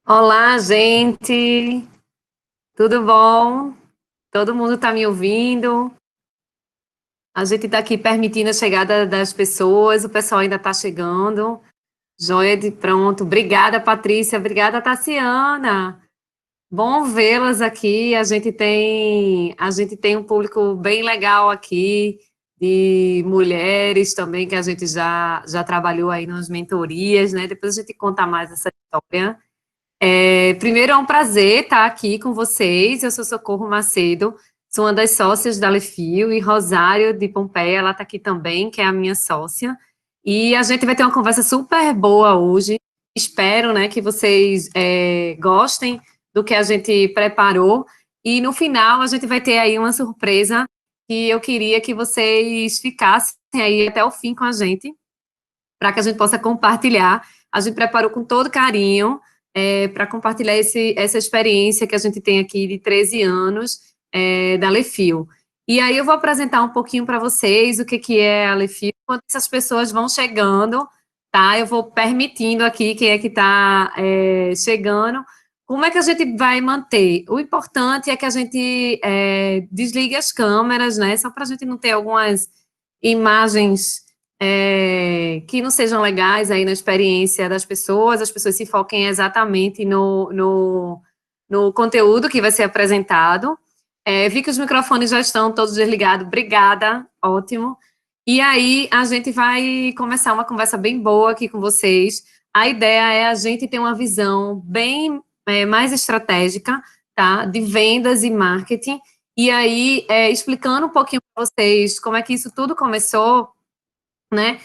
Olá, gente. Tudo bom? Todo mundo está me ouvindo? A gente está aqui permitindo a chegada das pessoas, o pessoal ainda está chegando. Joia de pronto. Obrigada, Patrícia. Obrigada, Tassiana. Bom vê-las aqui. A gente tem um público bem legal aqui, de mulheres também, que a gente já trabalhou aí nas mentorias, né? Depois a gente conta mais essa história. Primeiro é um prazer estar aqui com vocês. Eu sou Socorro Macedo, sou uma das sócias da Lefio, e Rosário de Pompeia, ela está aqui também, que é a minha sócia. E a gente vai ter uma conversa super boa hoje. Espero, né, que vocês gostem do que a gente preparou. E no final a gente vai ter aí uma surpresa que eu queria que vocês ficassem aí até o fim com a gente, para que a gente possa compartilhar. A gente preparou com todo carinho para compartilhar essa experiência que a gente tem aqui de 13 anos da Lefio. E aí eu vou apresentar um pouquinho para vocês o que é a Lefio, enquanto essas pessoas vão chegando, tá? Eu vou permitindo aqui quem é que está chegando. Como é que a gente vai manter? O importante é que a gente desligue as câmeras, né? Só para a gente não ter algumas imagens que não sejam legais aí na experiência das pessoas, as pessoas se foquem exatamente no conteúdo que vai ser apresentado. Vi que os microfones já estão todos desligados, obrigada, ótimo. E aí a gente vai começar uma conversa bem boa aqui com vocês. A ideia é a gente ter uma visão bem mais estratégica, tá? De vendas e marketing. E aí, explicando um pouquinho para vocês como é que isso tudo começou, né?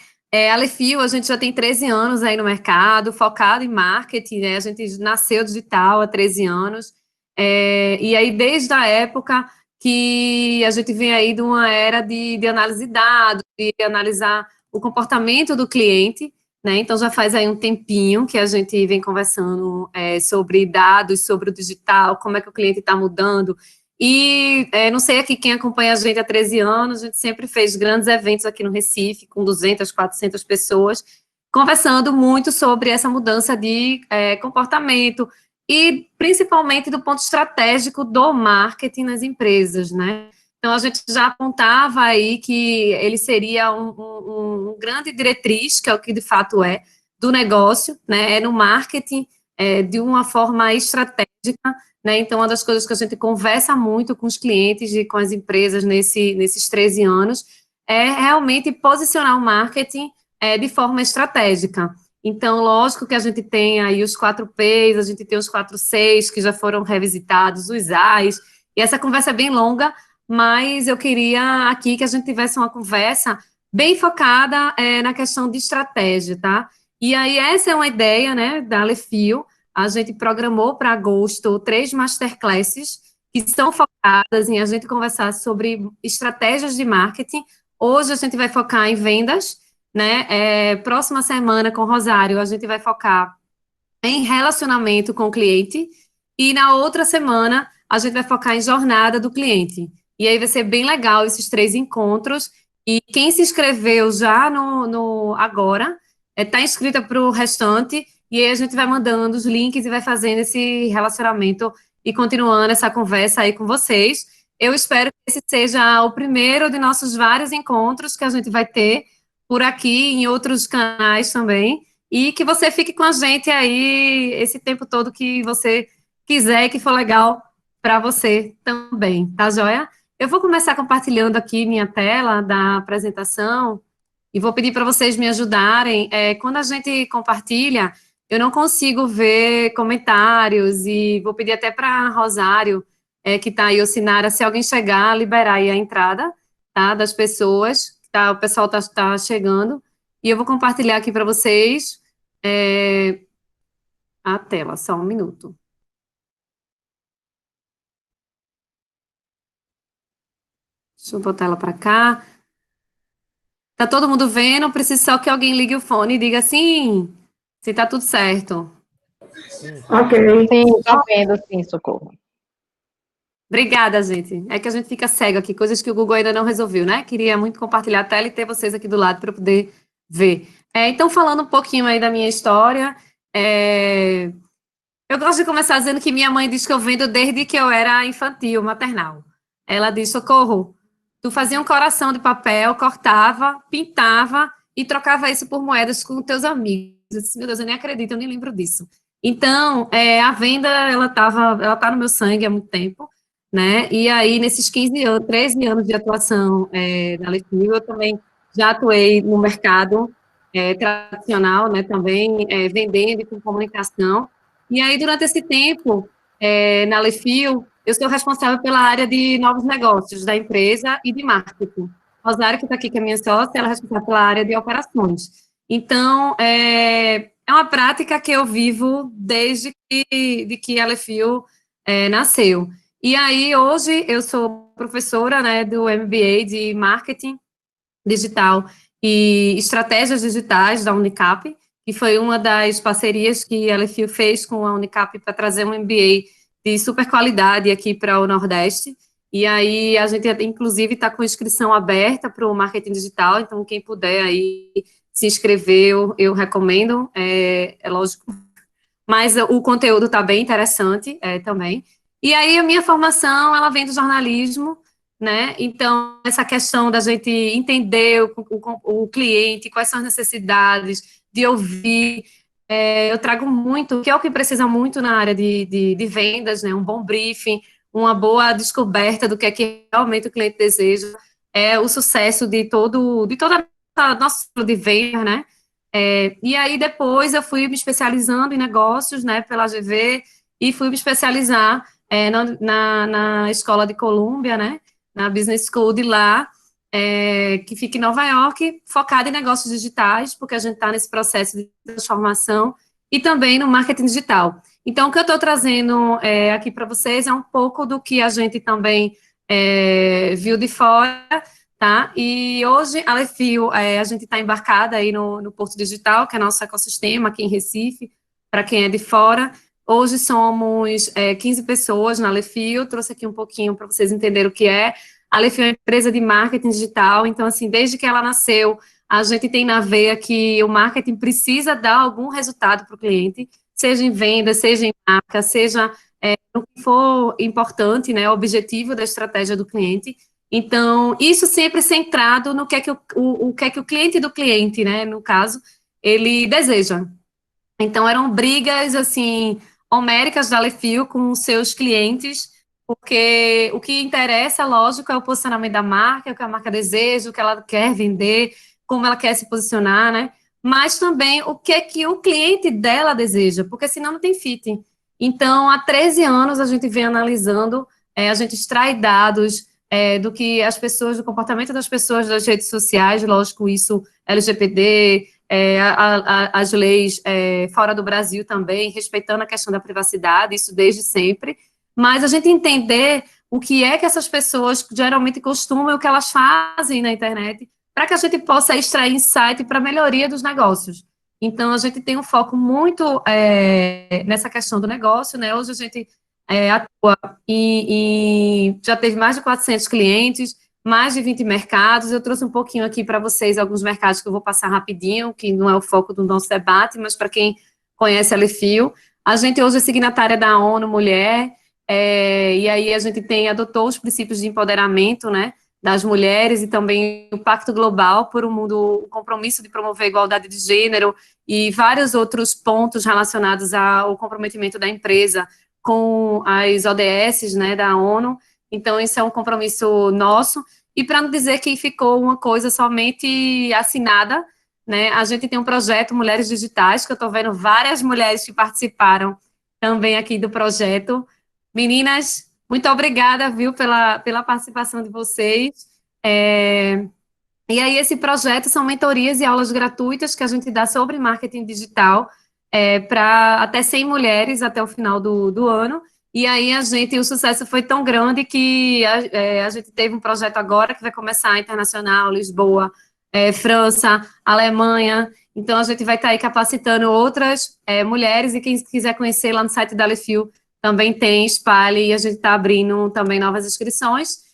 A Lefio, a gente já tem 13 anos aí no mercado, focado em marketing, né? A gente nasceu digital há 13 anos, e aí desde a época que a gente vem aí de uma era de análise de dados, de analisar o comportamento do cliente, né? Então já faz aí um tempinho que a gente vem conversando sobre dados, sobre o digital, como é que o cliente está mudando. E não sei aqui quem acompanha a gente há 13 anos, a gente sempre fez grandes eventos aqui no Recife, com 200, 400 pessoas, conversando muito sobre essa mudança de comportamento e principalmente do ponto estratégico do marketing nas empresas, né? Então, a gente já apontava aí que ele seria um grande diretriz, que é o que de fato é, do negócio, né? É no marketing, de uma forma estratégica, né? Então, uma das coisas que a gente conversa muito com os clientes e com as empresas nesses 13 anos é realmente posicionar o marketing de forma estratégica. Então, lógico que a gente tem aí os 4Ps, a gente tem os 4Cs que já foram revisitados, os As, e essa conversa é bem longa, mas eu queria aqui que a gente tivesse uma conversa bem focada na questão de estratégia, tá? E aí, essa é uma ideia, né, da Lefio. A gente programou para agosto 3 masterclasses que são focadas em a gente conversar sobre estratégias de marketing. Hoje a gente vai focar em vendas, né? Próxima semana com o Rosário a gente vai focar em relacionamento com o cliente e na outra semana a gente vai focar em jornada do cliente. E aí vai ser bem legal esses 3 encontros. E quem se inscreveu já no agora está inscrita para o restante. E aí a gente vai mandando os links e vai fazendo esse relacionamento e continuando essa conversa aí com vocês. Eu espero que esse seja o primeiro de nossos vários encontros que a gente vai ter por aqui, em outros canais também, e que você fique com a gente aí esse tempo todo que você quiser e que for legal para você também, tá joia? Eu vou começar compartilhando aqui minha tela da apresentação e vou pedir para vocês me ajudarem. Quando a gente compartilha, eu não consigo ver comentários e vou pedir até para Rosário, que está aí, ou Sinara, se alguém chegar, liberar aí a entrada, tá, das pessoas, tá, o pessoal tá chegando, e eu vou compartilhar aqui para vocês a tela, só um minuto. Deixa eu botar ela para cá. Tá todo mundo vendo? Preciso só que alguém ligue o fone e diga sim, se tá tudo certo. Ok. Sim, estou vendo, sim, Socorro. Obrigada, gente. É que a gente fica cego aqui, coisas que o Google ainda não resolveu, né? Queria muito compartilhar a tela e ter vocês aqui do lado para poder ver. Então, falando um pouquinho aí da minha história, Eu gosto de começar dizendo que minha mãe diz que eu vendo desde que eu era infantil, maternal. Ela diz, Socorro, tu fazia um coração de papel, cortava, pintava e trocava isso por moedas com teus amigos. Eu disse, meu Deus, eu nem acredito, eu nem lembro disso. Então, a venda, ela tá no meu sangue há muito tempo, né? E aí, nesses 15 anos, 13 anos de atuação na Lefil, eu também já atuei no mercado tradicional, né? Também vendendo e com comunicação. E aí, durante esse tempo, na Lefil, eu sou responsável pela área de novos negócios da empresa e de marketing. Rosário, que está aqui, que é minha sócia, ela é responsável pela área de operações. Então, é uma prática que eu vivo desde que a Lefil nasceu. E aí, hoje, eu sou professora, né, do MBA de Marketing Digital e Estratégias Digitais da Unicap, que foi uma das parcerias que a LFU fez com a Unicap para trazer um MBA de super qualidade aqui para o Nordeste. E aí a gente, inclusive, está com inscrição aberta para o marketing digital, então quem puder aí se inscrever, eu recomendo, é lógico, mas o conteúdo está bem interessante também. E aí a minha formação, ela vem do jornalismo, né? Então, essa questão da gente entender o cliente, quais são as necessidades, de ouvir, eu trago muito, que é o que precisa muito na área de vendas, né? Um bom briefing, uma boa descoberta do que é que realmente o cliente deseja, é o sucesso de toda a nossa de venda, né? E aí depois eu fui me especializando em negócios, né, pela GV, e fui me especializar na escola de Colômbia, né, na Business School de lá, que fica em Nova York, focada em negócios digitais, porque a gente está nesse processo de transformação, e também no marketing digital. Então, o que eu estou trazendo aqui para vocês é um pouco do que a gente também viu de fora, tá? E hoje, a Lefil, a gente está embarcada aí no Porto Digital, que é nosso ecossistema aqui em Recife, para quem é de fora. Hoje somos 15 pessoas na Lefil, trouxe aqui um pouquinho para vocês entenderem o que é. A Lefil é uma empresa de marketing digital, então, assim, desde que ela nasceu, a gente tem na veia que o marketing precisa dar algum resultado para o cliente, seja em venda, seja em marca, seja no que for importante, né, o objetivo da estratégia do cliente. Então, isso sempre centrado no que é que o que é que o cliente do cliente, né, no caso, ele deseja. Então, eram brigas, assim, homéricas da Lefil com os seus clientes, porque o que interessa, lógico, é o posicionamento da marca, o que a marca deseja, o que ela quer vender, como ela quer se posicionar, né? Mas também o que é que o cliente dela deseja, porque senão não tem fit. Então, há 13 anos a gente vem analisando, a gente extrai dados do que as pessoas, do comportamento das pessoas das redes sociais, lógico, isso, LGPD, as leis fora do Brasil também, respeitando a questão da privacidade, isso desde sempre, mas a gente entender o que é que essas pessoas geralmente costumam, o que elas fazem na internet, para que a gente possa extrair insight para a melhoria dos negócios. Então, a gente tem um foco muito nessa questão do negócio, né? Hoje a gente atua e já teve mais de 400 clientes, mais de 20 mercados. Eu trouxe um pouquinho aqui para vocês alguns mercados que eu vou passar rapidinho, que não é o foco do nosso debate, mas para quem conhece a Lefil. A gente hoje é signatária da ONU Mulher, e aí a gente adotou os princípios de empoderamento, né, das mulheres e também o Pacto Global por um Mundo, o compromisso de promover a igualdade de gênero e vários outros pontos relacionados ao comprometimento da empresa com as ODS, né, da ONU. Então, isso é um compromisso nosso. E para não dizer que ficou uma coisa somente assinada, né, a gente tem um projeto Mulheres Digitais, que eu estou vendo várias mulheres que participaram também aqui do projeto. Meninas, muito obrigada, viu, pela participação de vocês. E aí, esse projeto são mentorias e aulas gratuitas que a gente dá sobre marketing digital para até 100 mulheres até o final do ano. E aí, o sucesso foi tão grande que a gente teve um projeto agora que vai começar internacional, Lisboa, França, Alemanha. Então, a gente vai estar aí capacitando outras mulheres e quem quiser conhecer lá no site da Lefil também tem, espalhe, e a gente está abrindo também novas inscrições.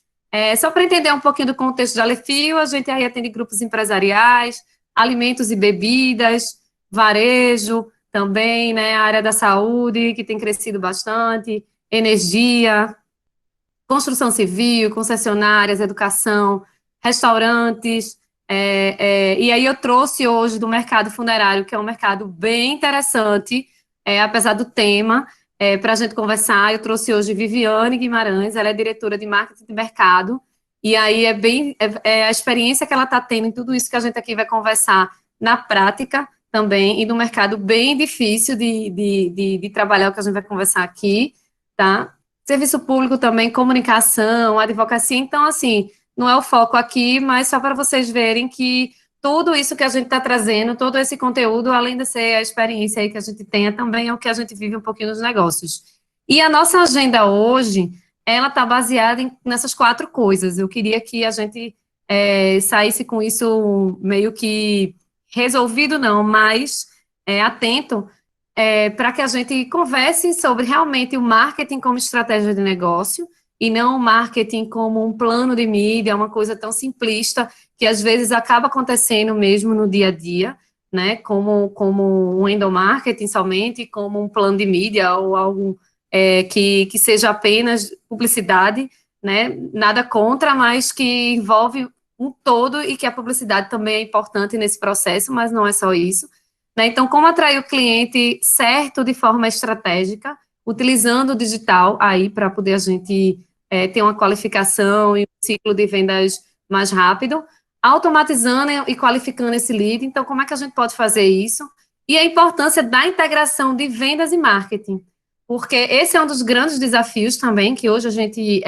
Só para entender um pouquinho do contexto da Alefio, a gente aí atende grupos empresariais, alimentos e bebidas, varejo, também, né, a área da saúde, que tem crescido bastante, energia, construção civil, concessionárias, educação, restaurantes, e aí eu trouxe hoje do mercado funerário, que é um mercado bem interessante, apesar do tema, para a gente conversar. Eu trouxe hoje Viviane Guimarães, ela é diretora de marketing de mercado, e aí é a experiência que ela está tendo em tudo isso que a gente aqui vai conversar na prática também, e no mercado bem difícil de trabalhar o que a gente vai conversar aqui, tá? Serviço público também, comunicação, advocacia. Então, assim, não é o foco aqui, mas só para vocês verem que tudo isso que a gente está trazendo, todo esse conteúdo, além de ser a experiência aí que a gente tenha, também é o que a gente vive um pouquinho nos negócios. E a nossa agenda hoje, ela está baseada nessas 4 coisas. Eu queria que a gente saísse com isso meio que resolvido, não, mas atento, para que a gente converse sobre realmente o marketing como estratégia de negócio e não o marketing como um plano de mídia, uma coisa tão simplista que às vezes acaba acontecendo mesmo no dia a dia, né, como um endomarketing somente, como um plano de mídia ou algo que seja apenas publicidade, né, nada contra, mas que envolve um todo e que a publicidade também é importante nesse processo, mas não é só isso. Né? Então, como atrair o cliente certo de forma estratégica, utilizando o digital aí para poder a gente ter uma qualificação e um ciclo de vendas mais rápido, automatizando e qualificando esse lead. Então, como é que a gente pode fazer isso? E a importância da integração de vendas e marketing, porque esse é um dos grandes desafios também que hoje a gente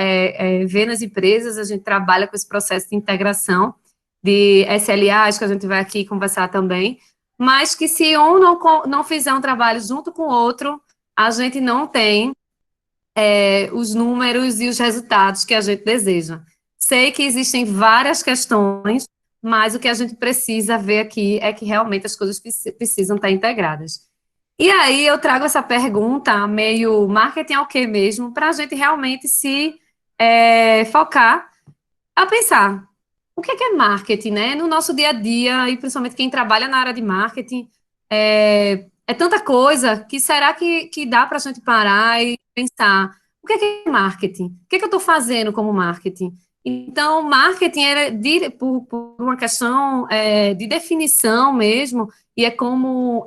vê nas empresas, a gente trabalha com esse processo de integração de SLAs, que a gente vai aqui conversar também, mas que se um não fizer um trabalho junto com o outro, a gente não tem os números e os resultados que a gente deseja. Sei que existem várias questões, mas o que a gente precisa ver aqui é que realmente as coisas precisam estar integradas. E aí eu trago essa pergunta meio marketing ao quê mesmo, para a gente realmente se focar a pensar o que é marketing, né? No nosso dia a dia, e principalmente quem trabalha na área de marketing, é tanta coisa que será que dá para a gente parar e pensar o que é marketing? O que eu estou fazendo como marketing? Então, marketing era por uma questão de definição mesmo, e é como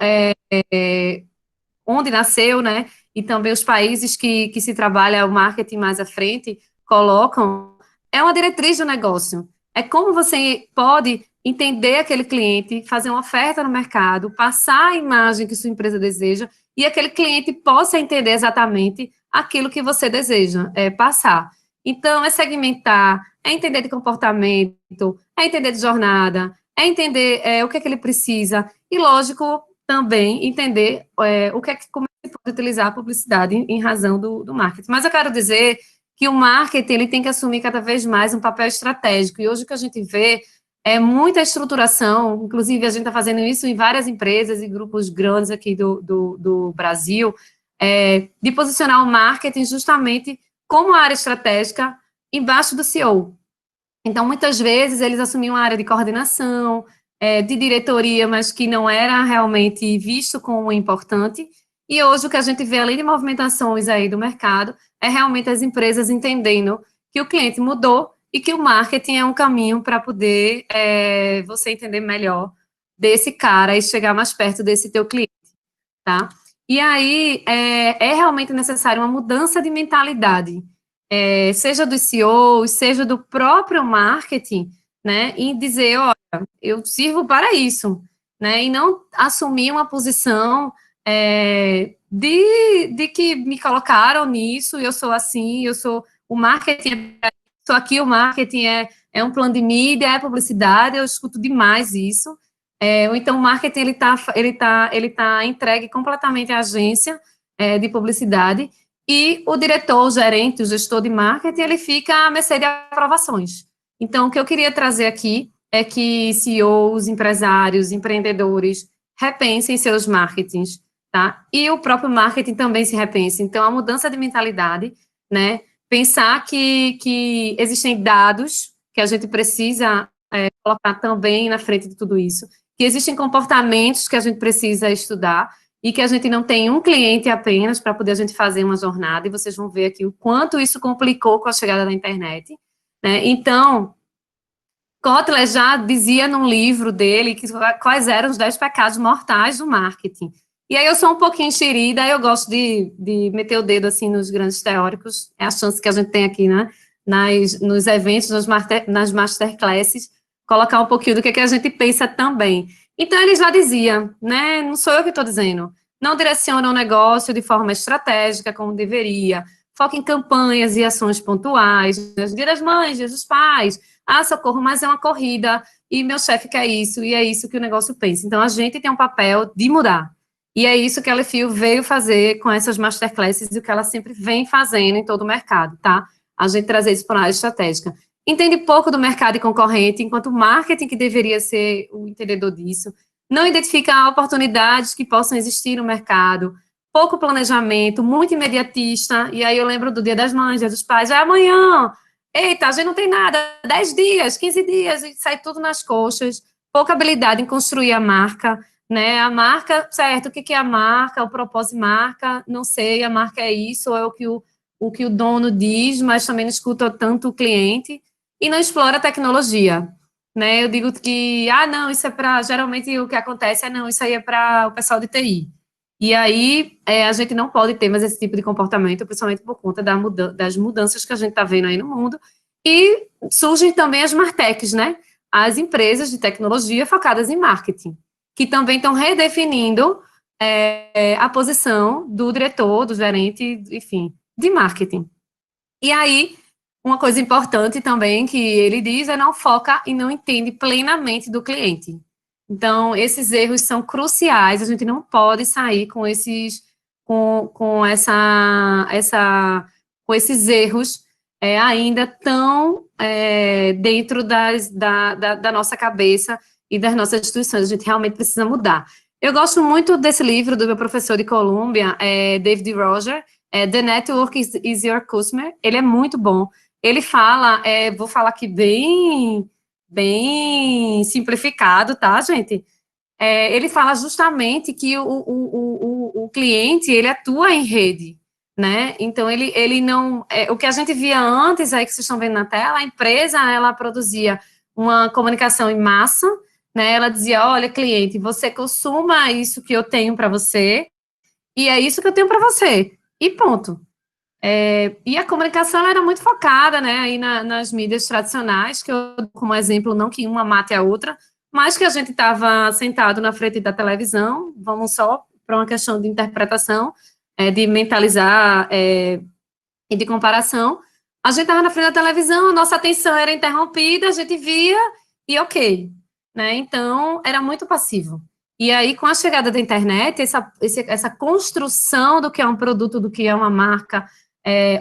onde nasceu, né? E também os países que se trabalha o marketing mais à frente colocam, é uma diretriz do negócio. É como você pode entender aquele cliente, fazer uma oferta no mercado, passar a imagem que sua empresa deseja e aquele cliente possa entender exatamente aquilo que você deseja passar. Então, é segmentar, é entender de comportamento, é entender de jornada, é entender o que é que ele precisa e, lógico, também entender como é que se pode utilizar a publicidade em razão do marketing. Mas eu quero dizer que o marketing ele tem que assumir cada vez mais um papel estratégico. E hoje o que a gente vê é muita estruturação, inclusive a gente está fazendo isso em várias empresas e grupos grandes aqui do Brasil, de posicionar o marketing justamente como área estratégica embaixo do CEO. Então, muitas vezes, eles assumiam a área de coordenação, de diretoria, mas que não era realmente visto como importante. E hoje o que a gente vê, além de movimentações aí do mercado, é realmente as empresas entendendo que o cliente mudou e que o marketing é um caminho para poder você entender melhor desse cara e chegar mais perto desse teu cliente, tá? E aí é realmente necessário uma mudança de mentalidade, seja dos CEOs, seja do próprio marketing, né, em dizer, olha, eu sirvo para isso, né, e não assumir uma posição de que me colocaram nisso, eu sou assim, eu sou o marketing, sou aqui, o marketing é um plano de mídia, é publicidade, eu escuto demais isso, ou então o marketing ele tá entregue completamente à agência de publicidade, e o diretor, o gerente, o gestor de marketing, ele fica à mercê de aprovações. Então, o que eu queria trazer aqui é que CEOs, empresários, empreendedores repensem seus marketings, tá? E o próprio marketing também se repense. Então, a mudança de mentalidade, né? Pensar que existem dados que a gente precisa colocar também na frente de tudo isso, que existem comportamentos que a gente precisa estudar e que a gente não tem um cliente apenas para poder a gente fazer uma jornada, e vocês vão ver aqui o quanto isso complicou com a chegada da internet, né? Então, Kotler já dizia num livro dele quais eram os 10 pecados mortais do marketing. E aí eu sou um pouquinho enxerida, eu gosto de meter o dedo assim nos grandes teóricos, é a chance que a gente tem aqui, né? Nos eventos, nas masterclasses, colocar um pouquinho do que a gente pensa também. Então, ele já dizia, né? Não sou eu que estou dizendo. Não direciona o negócio de forma estratégica, como deveria. Foca em campanhas e ações pontuais, dia das mães, dia dos pais. Ah, socorro, mas é uma corrida, e meu chefe quer isso, e é isso que o negócio pensa. Então, a gente tem um papel de mudar. E é isso que a Lefio veio fazer com essas masterclasses e o que ela sempre vem fazendo em todo o mercado, tá? A gente trazer isso para a área estratégica. Entende pouco do mercado e concorrente, enquanto o marketing, que deveria ser o entendedor disso, não identifica oportunidades que possam existir no mercado, pouco planejamento, muito imediatista, e aí eu lembro do Dia das Mães, Dia dos Pais, é amanhã, eita, a gente não tem nada, 10 dias, 15 dias, e sai tudo nas coxas, pouca habilidade em construir a marca, né, a marca, certo, o que é a marca, o propósito de marca, não sei, a marca é isso, ou é o que o dono diz, mas também não escuta tanto o cliente, e não explora a tecnologia, né, eu digo que, não, isso é para, geralmente o que acontece não, isso aí é para o pessoal de TI, e aí a gente não pode ter mais esse tipo de comportamento, principalmente por conta das mudanças que a gente está vendo aí no mundo, e surgem também as Martechs, né, as empresas de tecnologia focadas em marketing, que também estão redefinindo a posição do diretor, do gerente, enfim, de marketing. E aí, uma coisa importante também que ele diz é não foca e não entende plenamente do cliente. Então, esses erros são cruciais, a gente não pode sair com com esses erros ainda tão dentro da nossa cabeça e das nossas instituições, a gente realmente precisa mudar. Eu gosto muito desse livro do meu professor de Colômbia, David Roger, The Network is Your Customer, ele é muito bom. Ele fala, vou falar aqui bem simplificado, tá, gente? Ele fala justamente que o cliente, ele atua em rede, né? Então, ele não... o que a gente via antes, aí que vocês estão vendo na tela, a empresa, ela produzia uma comunicação em massa, né? Ela dizia, olha, cliente, você consuma isso que eu tenho para você, e é isso que eu tenho para você, e ponto. E a comunicação ela era muito focada, né, aí nas mídias tradicionais, que eu, como exemplo, não que uma mate a outra, mas que a gente estava sentado na frente da televisão, vamos só para uma questão de interpretação, de mentalizar e de comparação, a gente estava na frente da televisão, a nossa atenção era interrompida, a gente via e ok, né, então era muito passivo. E aí, com a chegada da internet, essa construção do que é um produto, do que é uma marca,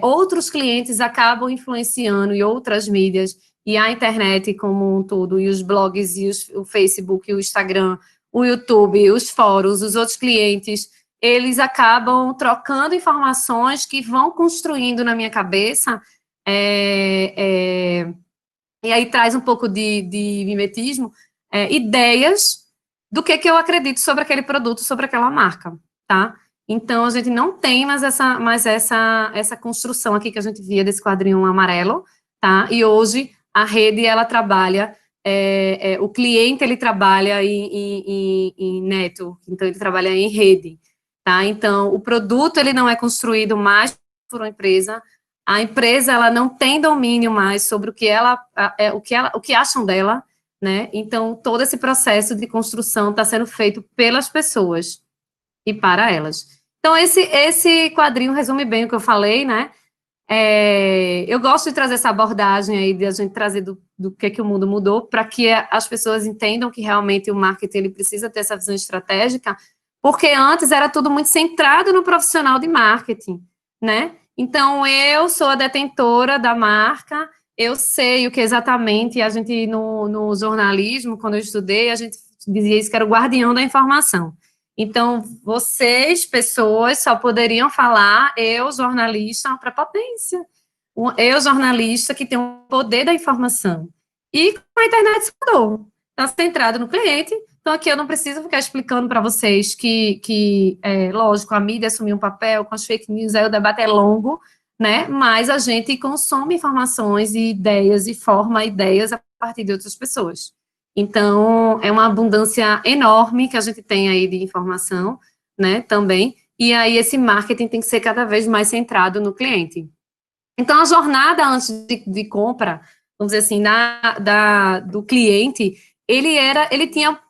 outros clientes acabam influenciando e outras mídias, e a internet como um todo, e os blogs, e o Facebook, o Instagram, o YouTube, os fóruns, os outros clientes, eles acabam trocando informações que vão construindo na minha cabeça, e aí traz um pouco de mimetismo, ideias do que eu acredito sobre aquele produto, sobre aquela marca, tá? Então, a gente não tem mais essa construção aqui que a gente via desse quadrinho amarelo, tá? E hoje, a rede, ela trabalha, o cliente, ele trabalha em network, então, ele trabalha em rede, tá? Então, o produto, ele não é construído mais por uma empresa, a empresa, ela não tem domínio mais sobre o que acham dela, né? Então, todo esse processo de construção está sendo feito pelas pessoas e para elas. Então, esse quadrinho resume bem o que eu falei, né? Eu gosto de trazer essa abordagem aí, de a gente trazer do que o mundo mudou, para que as pessoas entendam que realmente o marketing ele precisa ter essa visão estratégica, porque antes era tudo muito centrado no profissional de marketing, né? Então, eu sou a detentora da marca, eu sei o que exatamente, a gente, no jornalismo, quando eu estudei, a gente dizia isso que era o guardião da informação. Então, vocês, pessoas, só poderiam falar, eu, jornalista, uma prepotência. Eu, jornalista, que tem o poder da informação. E com a internet se mudou. Está centrado no cliente, Então, aqui eu não preciso ficar explicando para vocês lógico, a mídia assumiu um papel com as fake news, aí o debate é longo, né? Mas a gente consome informações e ideias e forma ideias a partir de outras pessoas. Então, é uma abundância enorme que a gente tem aí de informação, né, também, e aí esse marketing tem que ser cada vez mais centrado no cliente. Então, a jornada antes de compra, vamos dizer assim, do cliente, ele tinha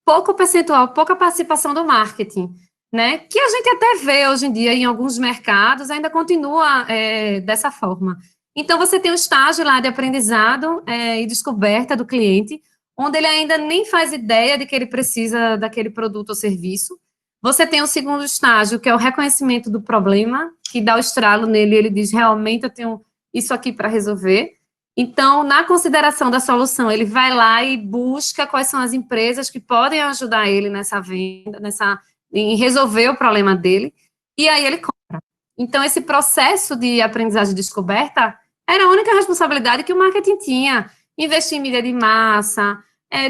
pouco percentual, pouca participação do marketing, né? Que a gente até vê hoje em dia em alguns mercados, ainda continua dessa forma. Então, você tem um estágio lá de aprendizado e descoberta do cliente, onde ele ainda nem faz ideia de que ele precisa daquele produto ou serviço. Você tem o segundo estágio, que é o reconhecimento do problema, que dá o estralo nele, ele diz, realmente eu tenho isso aqui para resolver. Então, na consideração da solução, ele vai lá e busca quais são as empresas que podem ajudar ele nessa venda, em resolver o problema dele, e aí ele compra. Então, esse processo de aprendizagem e descoberta era a única responsabilidade que o marketing tinha. Investir em mídia de massa,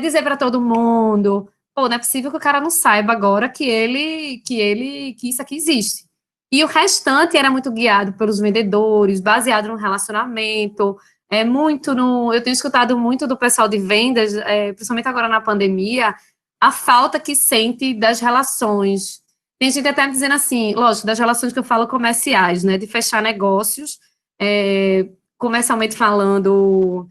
dizer para todo mundo, pô, não é possível que o cara não saiba agora que isso aqui existe. E o restante era muito guiado pelos vendedores, baseado no relacionamento, eu tenho escutado muito do pessoal de vendas, principalmente agora na pandemia, a falta que sente das relações. Tem gente até dizendo assim, lógico, das relações que eu falo comerciais, né, de fechar negócios, comercialmente falando,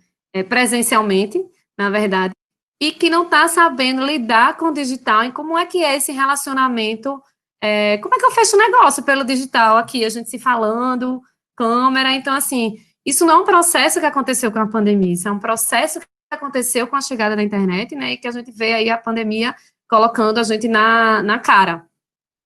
presencialmente, na verdade, e que não está sabendo lidar com o digital e como é que é esse relacionamento, como é que eu fecho o negócio pelo digital aqui, a gente se falando, câmera, então, assim, isso não é um processo que aconteceu com a pandemia, isso é um processo que aconteceu com a chegada da internet, né, e que a gente vê aí a pandemia colocando a gente na cara.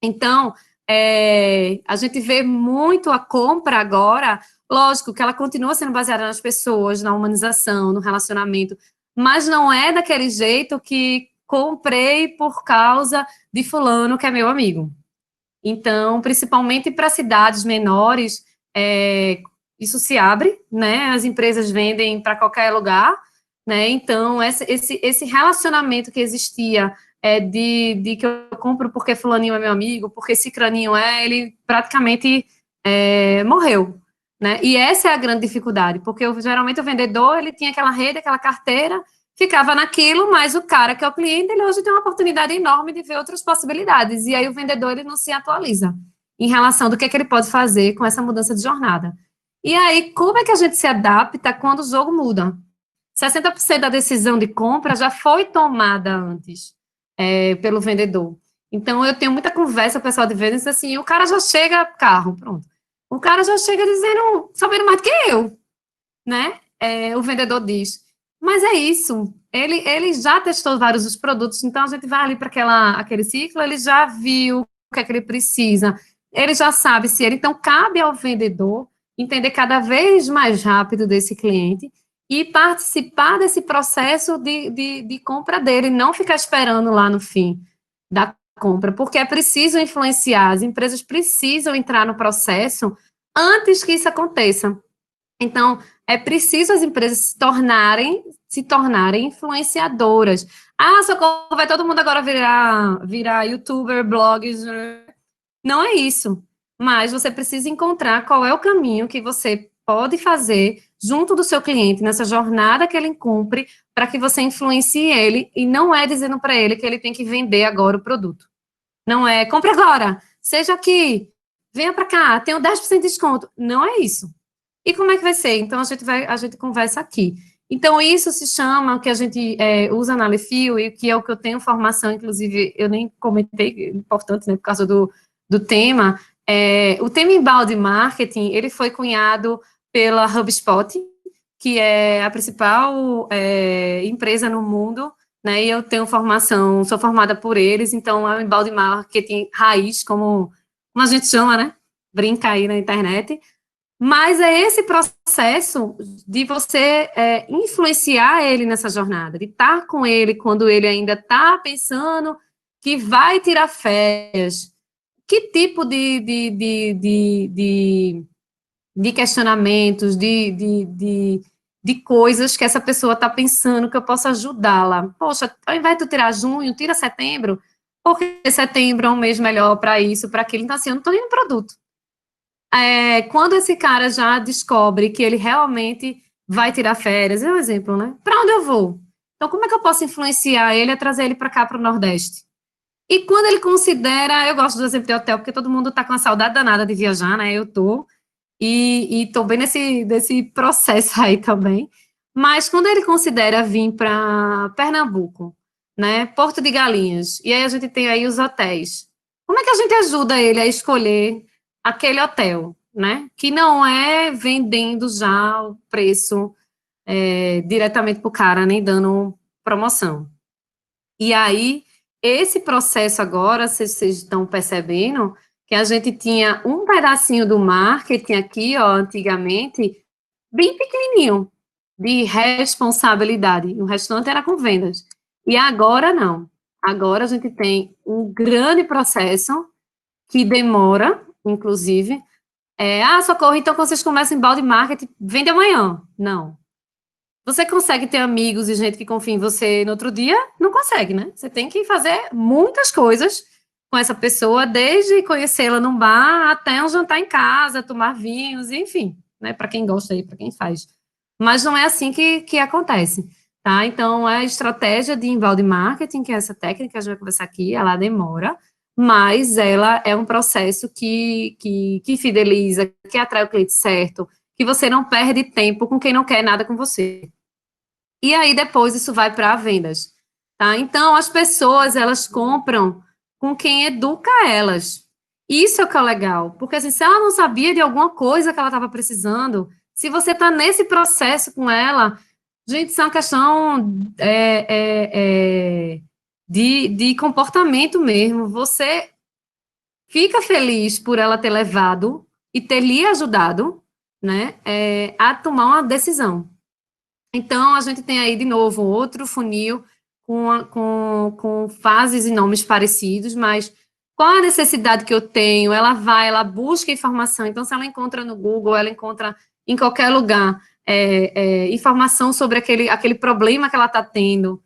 Então, a gente vê muito a compra agora, lógico que ela continua sendo baseada nas pessoas, na humanização, no relacionamento, mas não é daquele jeito que comprei por causa de fulano que é meu amigo. Então, principalmente para cidades menores, isso se abre, né? As empresas vendem para qualquer lugar, né? Então, esse relacionamento que existia de que eu compro porque fulaninho é meu amigo, porque cicraninho ele praticamente morreu, né? E essa é a grande dificuldade, porque geralmente o vendedor, ele tinha aquela rede, aquela carteira, ficava naquilo, mas o cara que é o cliente, ele hoje tem uma oportunidade enorme de ver outras possibilidades, e aí o vendedor, ele não se atualiza em relação do que ele pode fazer com essa mudança de jornada. E aí, como é que a gente se adapta quando o jogo muda? 60% da decisão de compra já foi tomada antes pelo vendedor. Então, eu tenho muita conversa com o pessoal de vendas, assim, o cara já chega, carro, pronto. O cara já chega dizendo, sabendo mais do que eu, né? O vendedor diz, mas é isso, ele já testou vários dos produtos, então a gente vai ali para aquele ciclo, ele já viu o que é que ele precisa, ele já sabe se ele, então cabe ao vendedor entender cada vez mais rápido desse cliente e participar desse processo de compra dele, não ficar esperando lá no fim da compra, porque é preciso influenciar, as empresas precisam entrar no processo antes que isso aconteça. Então, é preciso as empresas se tornarem influenciadoras. Ah, Socorro, vai todo mundo agora virar youtuber, blogs. Não é isso. Mas você precisa encontrar qual é o caminho que você pode fazer junto do seu cliente, nessa jornada que ele cumpre, para que você influencie ele, e não é dizendo para ele que ele tem que vender agora o produto. Não é, compre agora, seja aqui, venha para cá, tenho 10% de desconto. Não é isso. E como é que vai ser? Então, a gente conversa aqui. Então, isso se chama, o que a gente usa na Lefio, e que é o que eu tenho formação, inclusive, eu nem comentei, importante, né, por causa do tema, o tema Inbound Marketing, ele foi cunhado pela HubSpot, que é a principal empresa no mundo, né, e eu tenho formação, sou formada por eles, então é o Inbound Marketing raiz, como a gente chama, né, brinca aí na internet. Mas é esse processo de você influenciar ele nessa jornada, de estar com ele quando ele ainda está pensando que vai tirar férias. Que tipo de questionamentos, de de coisas que essa pessoa está pensando que eu possa ajudá-la. Poxa, ao invés de tu tirar junho, tira setembro, porque setembro é um mês melhor para isso, para aquilo. Então, assim, eu não estou nem no produto. Quando esse cara já descobre que ele realmente vai tirar férias, é um exemplo, né? Para onde eu vou? Então, como é que eu posso influenciar ele a trazer ele para cá, para o Nordeste? E quando ele considera, eu gosto do exemplo de hotel, porque todo mundo está com a saudade danada de viajar, né? Eu tô, e tô bem nesse processo aí também. Mas quando ele considera vir para Pernambuco, né? Porto de Galinhas, e aí a gente tem aí os hotéis. Como é que a gente ajuda ele a escolher aquele hotel, né? Que não é vendendo já o preço diretamente para o cara, nem dando promoção. E aí, esse processo agora, vocês estão percebendo que a gente tinha um pedacinho do marketing aqui, ó, antigamente, bem pequenininho, de responsabilidade. O restante era com vendas. E agora não. Agora a gente tem um grande processo que demora, inclusive. Socorro, então quando vocês começam em balde marketing, vende amanhã. Não. Você consegue ter amigos e gente que confia em você no outro dia? Não consegue, né? Você tem que fazer muitas coisas com essa pessoa, desde conhecê-la num bar até um jantar em casa, tomar vinhos, enfim, né? Para quem gosta aí, para quem faz. Mas não é assim que acontece, tá? Então, a estratégia de inbound marketing, que é essa técnica que a gente vai conversar aqui, ela demora, mas ela é um processo que fideliza, que atrai o cliente certo, que você não perde tempo com quem não quer nada com você. E aí depois isso vai para vendas, tá? Então as pessoas elas compram com quem educa elas. Isso é o que é legal, porque assim, se ela não sabia de alguma coisa que ela estava precisando, se você está nesse processo com ela, gente, isso é uma questão de comportamento mesmo. Você fica feliz por ela ter levado e ter lhe ajudado, né, a tomar uma decisão. Então, a gente tem aí, de novo, outro funil com fases e nomes parecidos, mas qual a necessidade que eu tenho? Ela busca informação. Então, se ela encontra no Google, ela encontra em qualquer lugar informação sobre aquele problema que ela está tendo.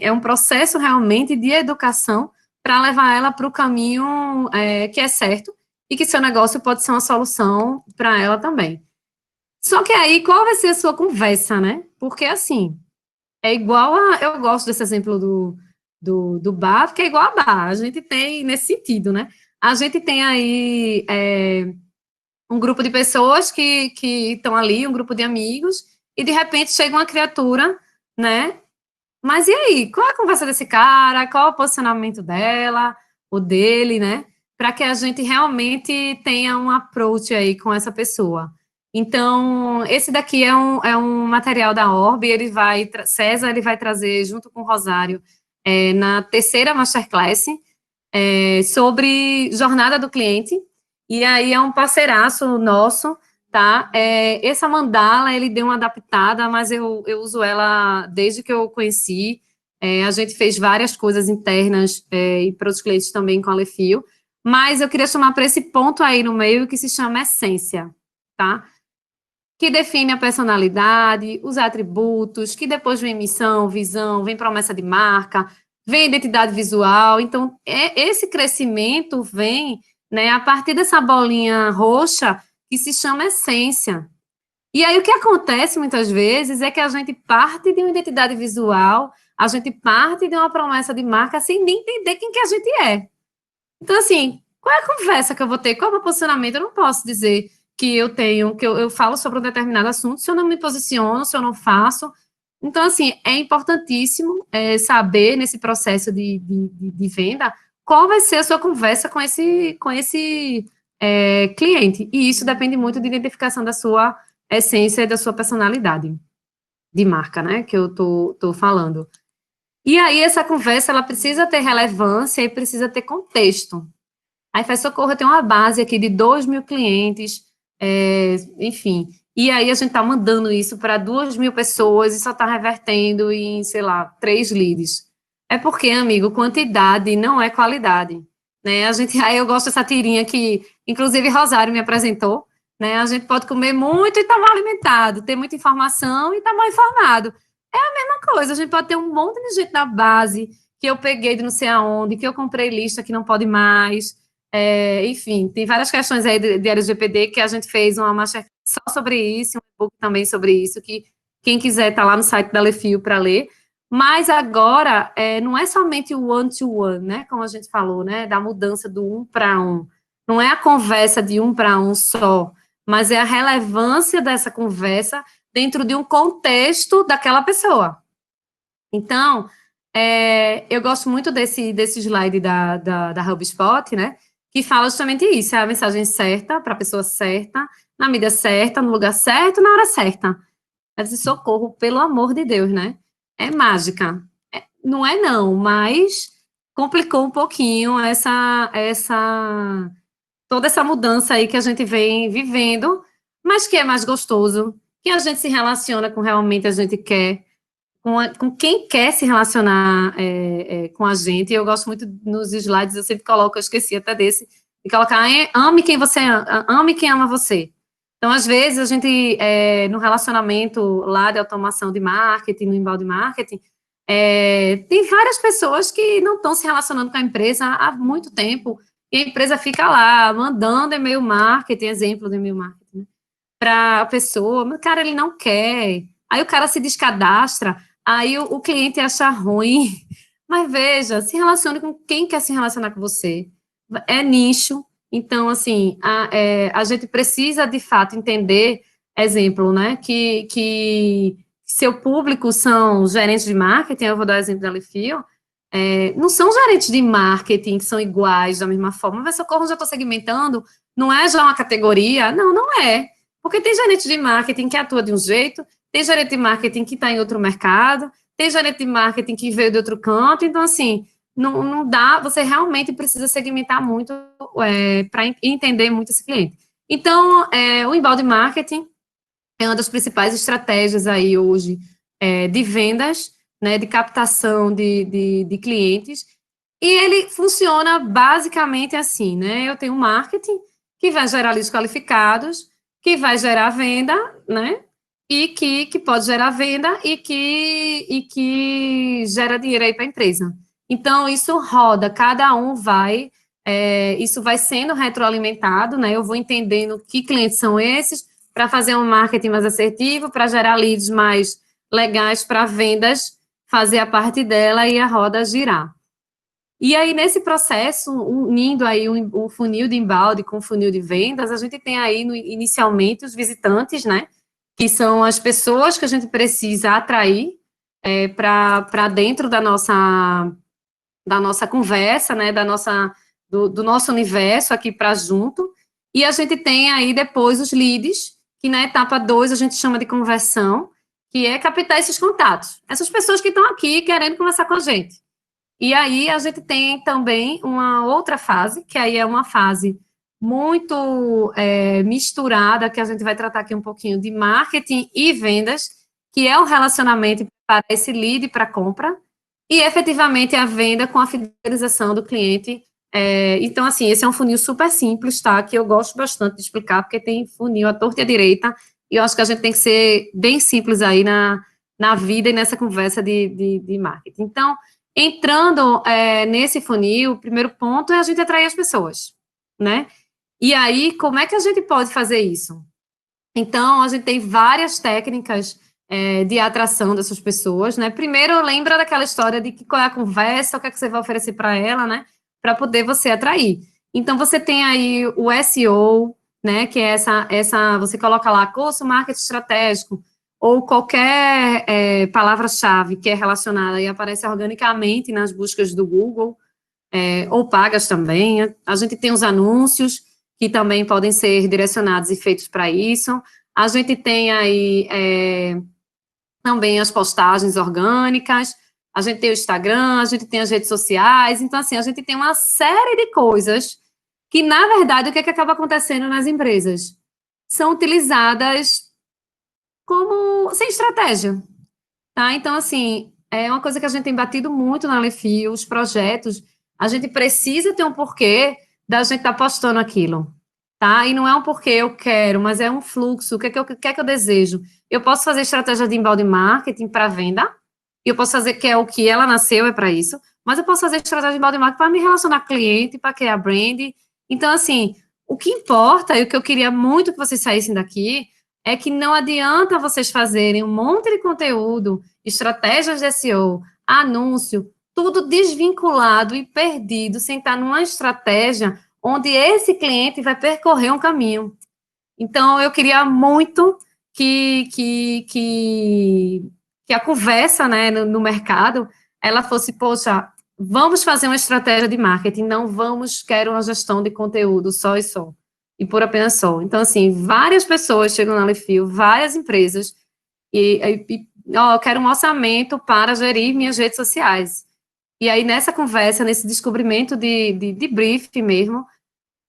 É um processo realmente de educação para levar ela para o caminho que é certo e que seu negócio pode ser uma solução para ela também. Só que aí, qual vai ser a sua conversa, né? Porque, assim, é igual a... Eu gosto desse exemplo do bar, porque é igual a bar. A gente tem, nesse sentido, né? A gente tem aí um grupo de pessoas que estão ali, um grupo de amigos, e de repente chega uma criatura, né? Mas e aí? Qual é a conversa desse cara? Qual é o posicionamento dela, o dele, né? Para que a gente realmente tenha um approach aí com essa pessoa. Então, esse daqui é um material da Orbe, César ele vai trazer junto com o Rosário na terceira Masterclass sobre jornada do cliente, e aí é um parceiraço nosso, tá? Essa mandala, ele deu uma adaptada, mas eu uso ela desde que eu conheci, a gente fez várias coisas internas e para os clientes também com a Lefio, mas eu queria chamar para esse ponto aí no meio que se chama essência, tá? Que define a personalidade, os atributos, que depois vem missão, visão, vem promessa de marca, vem identidade visual. Então, esse crescimento vem, né, a partir dessa bolinha roxa que se chama essência. E aí, o que acontece muitas vezes é que a gente parte de uma identidade visual, a gente parte de uma promessa de marca sem nem entender quem que a gente é. Então, assim, qual é a conversa que eu vou ter? Qual é o meu posicionamento? Eu não posso dizer que eu falo sobre um determinado assunto se eu não me posiciono, se eu não faço. Então, assim, é importantíssimo saber nesse processo de venda qual vai ser a sua conversa com esse cliente. E isso depende muito de identificação da sua essência e da sua personalidade de marca, né, que eu tô falando. E aí, essa conversa, ela precisa ter relevância e precisa ter contexto. Aí faz Socorro tem uma base aqui de 2.000 clientes, enfim. E aí a gente está mandando isso para 2.000 pessoas e só está revertendo em, sei lá, 3 leads. É porque, amigo, quantidade não é qualidade. Né? Aí eu gosto dessa tirinha que, inclusive, Rosário me apresentou, né? A gente pode comer muito e estar mal alimentado, ter muita informação e estar mal informado. É a mesma coisa, a gente pode ter um monte de gente na base que eu peguei de não sei aonde, que eu comprei lista que não pode mais, enfim, tem várias questões aí de LGPD que a gente fez uma masterclass só sobre isso, um e-book também sobre isso, que quem quiser está lá no site da Lefio para ler. Mas agora, não é somente o one-to-one, né, como a gente falou, né, da mudança do um para um. Não é a conversa de um para um só, mas é a relevância dessa conversa dentro de um contexto daquela pessoa. Então, eu gosto muito desse slide da HubSpot, né, que fala justamente isso, é a mensagem certa, para a pessoa certa, na mídia certa, no lugar certo, na hora certa. Ela disse, socorro, pelo amor de Deus, né? É mágica. Não é não, mas complicou um pouquinho toda essa mudança aí que a gente vem vivendo, mas que é mais gostoso, que a gente se relaciona com realmente a gente quer, com quem quer se relacionar com a gente. Eu gosto muito nos slides, eu sempre coloco, eu esqueci até desse, de colocar, ame quem você ama, ame quem ama você. Então, às vezes, a gente, no relacionamento lá de automação de marketing, no inbound marketing, tem várias pessoas que não estão se relacionando com a empresa há muito tempo, e a empresa fica lá, mandando e-mail marketing, exemplo de e-mail marketing, para a pessoa, mas, cara, ele não quer. Aí o cara se descadastra, aí o cliente acha ruim. Mas veja, se relacione com quem quer se relacionar com você. É nicho, então, assim, a gente precisa, de fato, entender, exemplo, né, que seu público são gerentes de marketing, eu vou dar o exemplo da Lefio, não são gerentes de marketing que são iguais da mesma forma, mas socorro, já estou segmentando, não é já uma categoria? Não, não é. Porque tem gerente de marketing que atua de um jeito, tem gerente de marketing que está em outro mercado, tem gerente de marketing que veio de outro canto, então, assim, não dá, você realmente precisa segmentar muito para entender muito esse cliente. Então, o inbound marketing é uma das principais estratégias aí hoje de vendas, né, de captação de clientes, e ele funciona basicamente assim, né, eu tenho um marketing que vai gerar leads qualificados, que vai gerar venda, né, e que pode gerar venda e que gera dinheiro aí para a empresa. Então, isso roda, cada um vai, isso vai sendo retroalimentado, né, eu vou entendendo que clientes são esses, para fazer um marketing mais assertivo, para gerar leads mais legais para vendas, fazer a parte dela e a roda girar. E aí, nesse processo, unindo aí o funil de embalde com o funil de vendas, a gente tem aí, inicialmente, os visitantes, né, que são as pessoas que a gente precisa atrair para dentro da nossa conversa, né, do nosso universo aqui para junto, e a gente tem aí depois os leads, que na etapa 2 a gente chama de conversão, que é captar esses contatos, essas pessoas que estão aqui querendo conversar com a gente. E aí a gente tem também uma outra fase, que aí é uma fase muito misturada, que a gente vai tratar aqui um pouquinho de marketing e vendas, que é o relacionamento para esse lead para compra, e efetivamente a venda com a fidelização do cliente. Então, assim, esse é um funil super simples, tá? Que eu gosto bastante de explicar, porque tem funil à torta e à direita, e eu acho que a gente tem que ser bem simples aí na vida e nessa conversa de marketing. Então, entrando nesse funil, o primeiro ponto é a gente atrair as pessoas, né? E aí, como é que a gente pode fazer isso? Então, a gente tem várias técnicas de atração dessas pessoas, né? Primeiro, lembra daquela história de que qual é a conversa, o que é que você vai oferecer para ela, né? Para poder você atrair. Então, você tem aí o SEO, né? Que é você coloca lá curso marketing estratégico, ou qualquer palavra-chave que é relacionada e aparece organicamente nas buscas do Google, ou pagas também. A gente tem os anúncios, que também podem ser direcionados e feitos para isso. A gente tem aí também as postagens orgânicas, a gente tem o Instagram, a gente tem as redes sociais, então, assim, a gente tem uma série de coisas que, na verdade, o que é que acaba acontecendo nas empresas? São utilizadas como sem estratégia, tá? Então, assim, é uma coisa que a gente tem batido muito na Lefio, os projetos, a gente precisa ter um porquê da gente estar postando aquilo, tá? E não é um porque eu quero, mas é um fluxo. O que é que eu desejo? Eu posso fazer estratégia de inbound marketing para venda, e eu posso fazer, que é o que ela nasceu, é para isso, mas eu posso fazer estratégia de inbound marketing para me relacionar com o cliente, para criar brand. Então, assim, o que importa, e o que eu queria muito que vocês saíssem daqui, é que não adianta vocês fazerem um monte de conteúdo, estratégias de SEO, anúncio, tudo desvinculado e perdido, sem estar numa estratégia onde esse cliente vai percorrer um caminho. Então, eu queria muito que a conversa, né, no mercado, ela fosse, poxa, vamos fazer uma estratégia de marketing, não vamos, quero uma gestão de conteúdo só e só, e por apenas só. Então, assim, várias pessoas chegam na Lefil, várias empresas, ó, eu quero um orçamento para gerir minhas redes sociais. E aí, nessa conversa, nesse descobrimento de brief mesmo,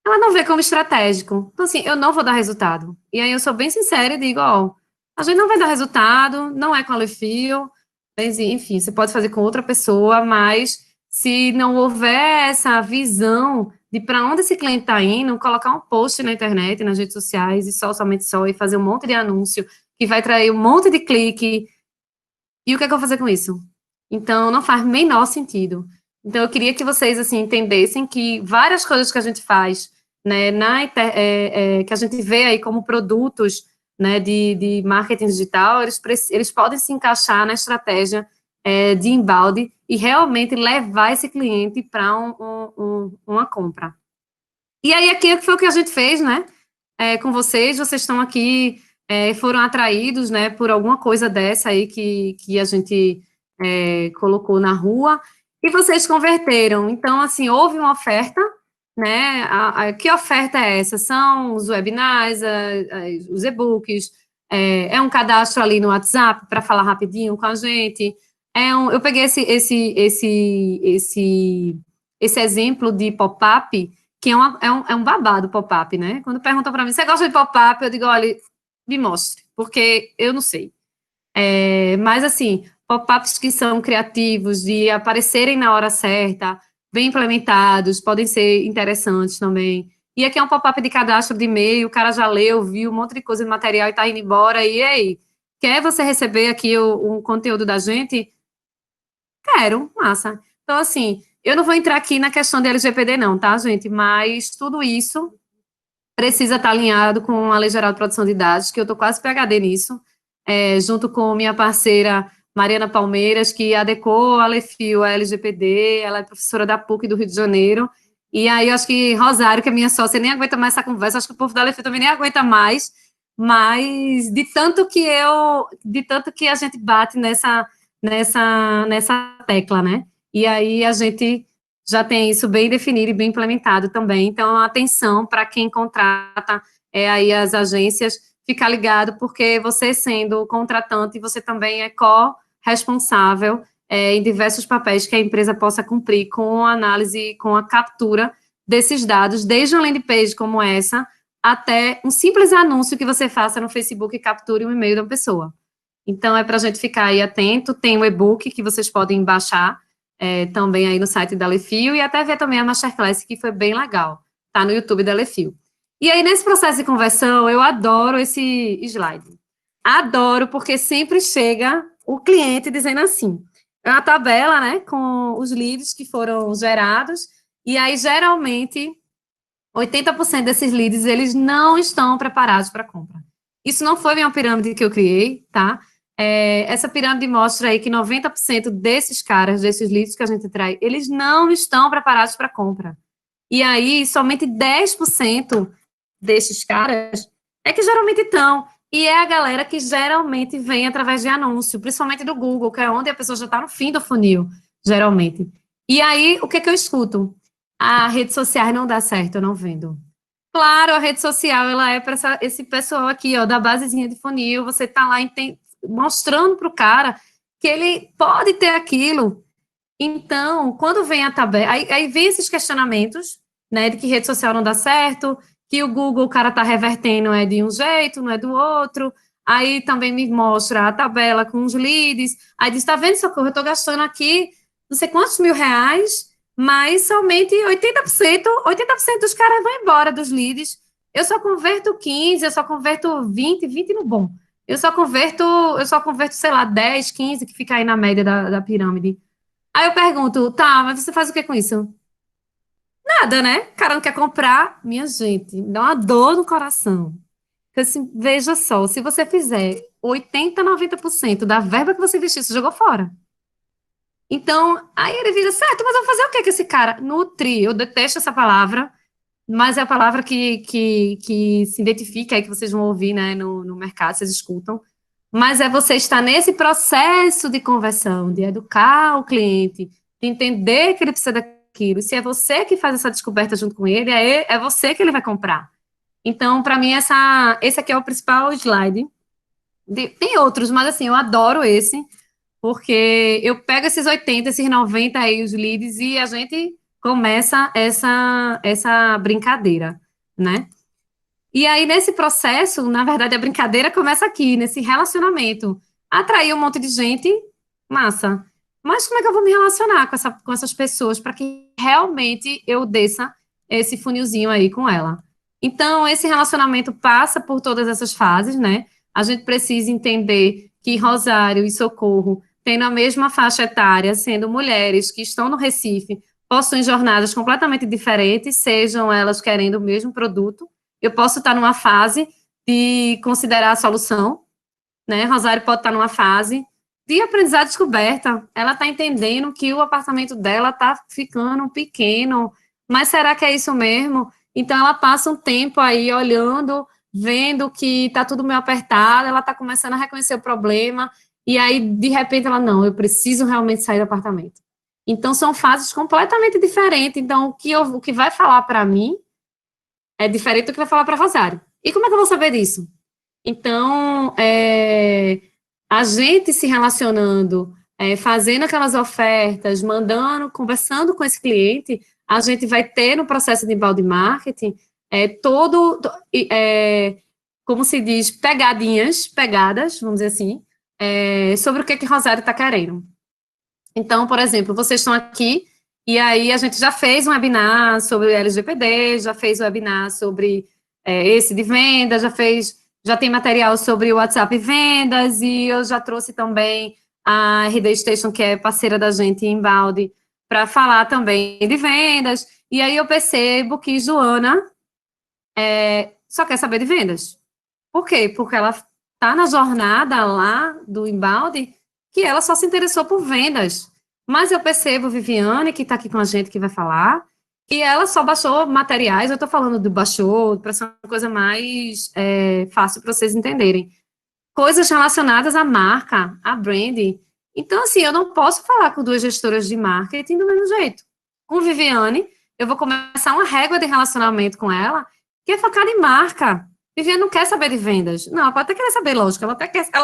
ela não vê como estratégico. Então, assim, eu não vou dar resultado. E aí eu sou bem sincera e digo, ó, a gente não vai dar resultado, não é com a Lefil, mas, enfim, você pode fazer com outra pessoa, mas se não houver essa visão de para onde esse cliente está indo, colocar um post na internet, nas redes sociais, e somente só, e fazer um monte de anúncio, que vai trazer um monte de clique, e o que é que eu vou fazer com isso? Então, não faz menor sentido. Então, eu queria que vocês, assim, entendessem que várias coisas que a gente faz, né, que a gente vê aí como produtos, né, de marketing digital, eles podem se encaixar na estratégia de inbound e realmente levar esse cliente para uma compra. E aí, aqui foi o que a gente fez, né, com vocês estão aqui, foram atraídos, né, por alguma coisa dessa aí que a gente colocou na rua, e vocês converteram. Então, assim, houve uma oferta, né? Que oferta é essa? São os webinars, os e-books, um cadastro ali no WhatsApp para falar rapidinho com a gente. Eu peguei esse exemplo de pop-up, que é um babado pop-up, né? Quando perguntam para mim, você gosta de pop-up? Eu digo, olha, me mostre, porque eu não sei. Mas, assim, pop-ups que são criativos, de aparecerem na hora certa, bem implementados, podem ser interessantes também. E aqui é um pop-up de cadastro de e-mail, o cara já leu, viu um monte de coisa de material e está indo embora, e aí? Quer você receber aqui um conteúdo da gente? Quero, massa. Então, assim, eu não vou entrar aqui na questão de LGPD não, tá, gente? Mas tudo isso precisa estar alinhado com a Lei Geral de Proteção de Dados, que eu estou quase PhD nisso, junto com minha parceira Mariana Palmeiras, que adequou a Lefil, a LGPD, ela é professora da PUC do Rio de Janeiro, e aí eu acho que Rosário, que é minha sócia, nem aguenta mais essa conversa, acho que o povo da Lefil também nem aguenta mais, mas de tanto que a gente bate nessa tecla, né? E aí a gente já tem isso bem definido e bem implementado também. Então, atenção para quem contrata aí as agências, ficar ligado, porque você sendo contratante, você também é co-responsável em diversos papéis que a empresa possa cumprir com a análise, com a captura desses dados, desde uma landing page como essa, até um simples anúncio que você faça no Facebook e capture um e-mail da pessoa. Então, é para a gente ficar aí atento, tem o e-book que vocês podem baixar, também aí no site da Lefil, e até ver também a Masterclass, que foi bem legal, tá no YouTube da Lefil. E aí, nesse processo de conversão, eu adoro esse slide. Adoro, porque sempre chega o cliente dizendo assim, é uma tabela, né, com os leads que foram gerados, e aí, geralmente, 80% desses leads, eles não estão preparados para compra. Isso não foi uma pirâmide que eu criei, tá? Essa pirâmide mostra aí que 90% desses caras, desses leads que a gente traz, eles não estão preparados para compra. E aí, somente 10% desses caras é que geralmente estão. E é a galera que geralmente vem através de anúncio, principalmente do Google, que é onde a pessoa já está no fim do funil, geralmente. E aí, o que é que eu escuto? A rede social não dá certo, eu não vendo. Claro, a rede social, ela é para esse pessoal aqui, ó, da basezinha de funil, você tá lá mostrando para o cara que ele pode ter aquilo. Então, quando vem a tabela, aí vem esses questionamentos, né, de que rede social não dá certo, que o Google, o cara tá revertendo de um jeito, não é do outro, aí também me mostra a tabela com os leads, aí diz, tá vendo, Socorro, eu tô gastando aqui não sei quantos R$ 1.000, mas somente 80% dos caras vão embora dos leads, Eu só converto 15, eu só converto 20, 20 no bom. Eu só converto, sei lá, 10, 15, que fica aí na média da pirâmide. Aí eu pergunto, tá, mas você faz o que com isso? Nada, né? O cara não quer comprar. Minha gente, me dá uma dor no coração. Porque, assim, veja só, se você fizer 80, 90% da verba que você investiu, você jogou fora. Então, aí ele vira, certo, mas eu vou fazer o que com esse cara? Nutrir, eu detesto essa palavra, mas é a palavra que se identifica aí, que vocês vão ouvir, né, no mercado, vocês escutam. Mas é você estar nesse processo de conversão, de educar o cliente, de entender que ele precisa daquilo. E se é você que faz essa descoberta junto com ele, é você que ele vai comprar. Então, para mim, esse aqui é o principal slide. Tem outros, mas assim, eu adoro esse, porque eu pego esses 80, esses 90 aí, os leads, e a gente começa essa brincadeira, né? E aí, nesse processo, na verdade, a brincadeira começa aqui, nesse relacionamento. Atrair um monte de gente, massa. Mas como é que eu vou me relacionar com essas pessoas para que realmente eu desça esse funilzinho aí com ela? Então, esse relacionamento passa por todas essas fases, né? A gente precisa entender que Rosário e Socorro, tendo a mesma faixa etária, sendo mulheres que estão no Recife, possuem jornadas completamente diferentes, sejam elas querendo o mesmo produto. Eu posso estar numa fase de considerar a solução, né? Rosário pode estar numa fase de aprendizado e descoberta. Ela está entendendo que o apartamento dela está ficando pequeno, mas será que é isso mesmo? Então, ela passa um tempo aí olhando, vendo que está tudo meio apertado, ela está começando a reconhecer o problema, e aí, de repente, ela, não, eu preciso realmente sair do apartamento. Então, são fases completamente diferentes. Então, o que vai falar para mim é diferente do que vai falar para Rosário. E como é que eu vou saber disso? Então, a gente se relacionando, fazendo aquelas ofertas, mandando, conversando com esse cliente, a gente vai ter no processo de inbound marketing como se diz, pegadas, vamos dizer assim, sobre o que Rosário está querendo. Então, por exemplo, vocês estão aqui e aí a gente já fez um webinar sobre LGPD, já fez um webinar sobre esse de vendas, já tem material sobre o WhatsApp vendas e eu já trouxe também a RD Station, que é parceira da gente em Balde, para falar também de vendas. E aí eu percebo que Joana só quer saber de vendas. Por quê? Porque ela está na jornada lá do embalde que ela só se interessou por vendas. Mas eu percebo, Viviane, que está aqui com a gente, que vai falar, que ela só baixou materiais, eu estou falando do baixou, para ser uma coisa mais fácil para vocês entenderem. Coisas relacionadas à marca, à branding. Então, assim, eu não posso falar com duas gestoras de marketing do mesmo jeito. Com Viviane, eu vou começar uma régua de relacionamento com ela, que é focada em marca. Viviane não quer saber de vendas. Não, ela pode até querer saber, lógico, ela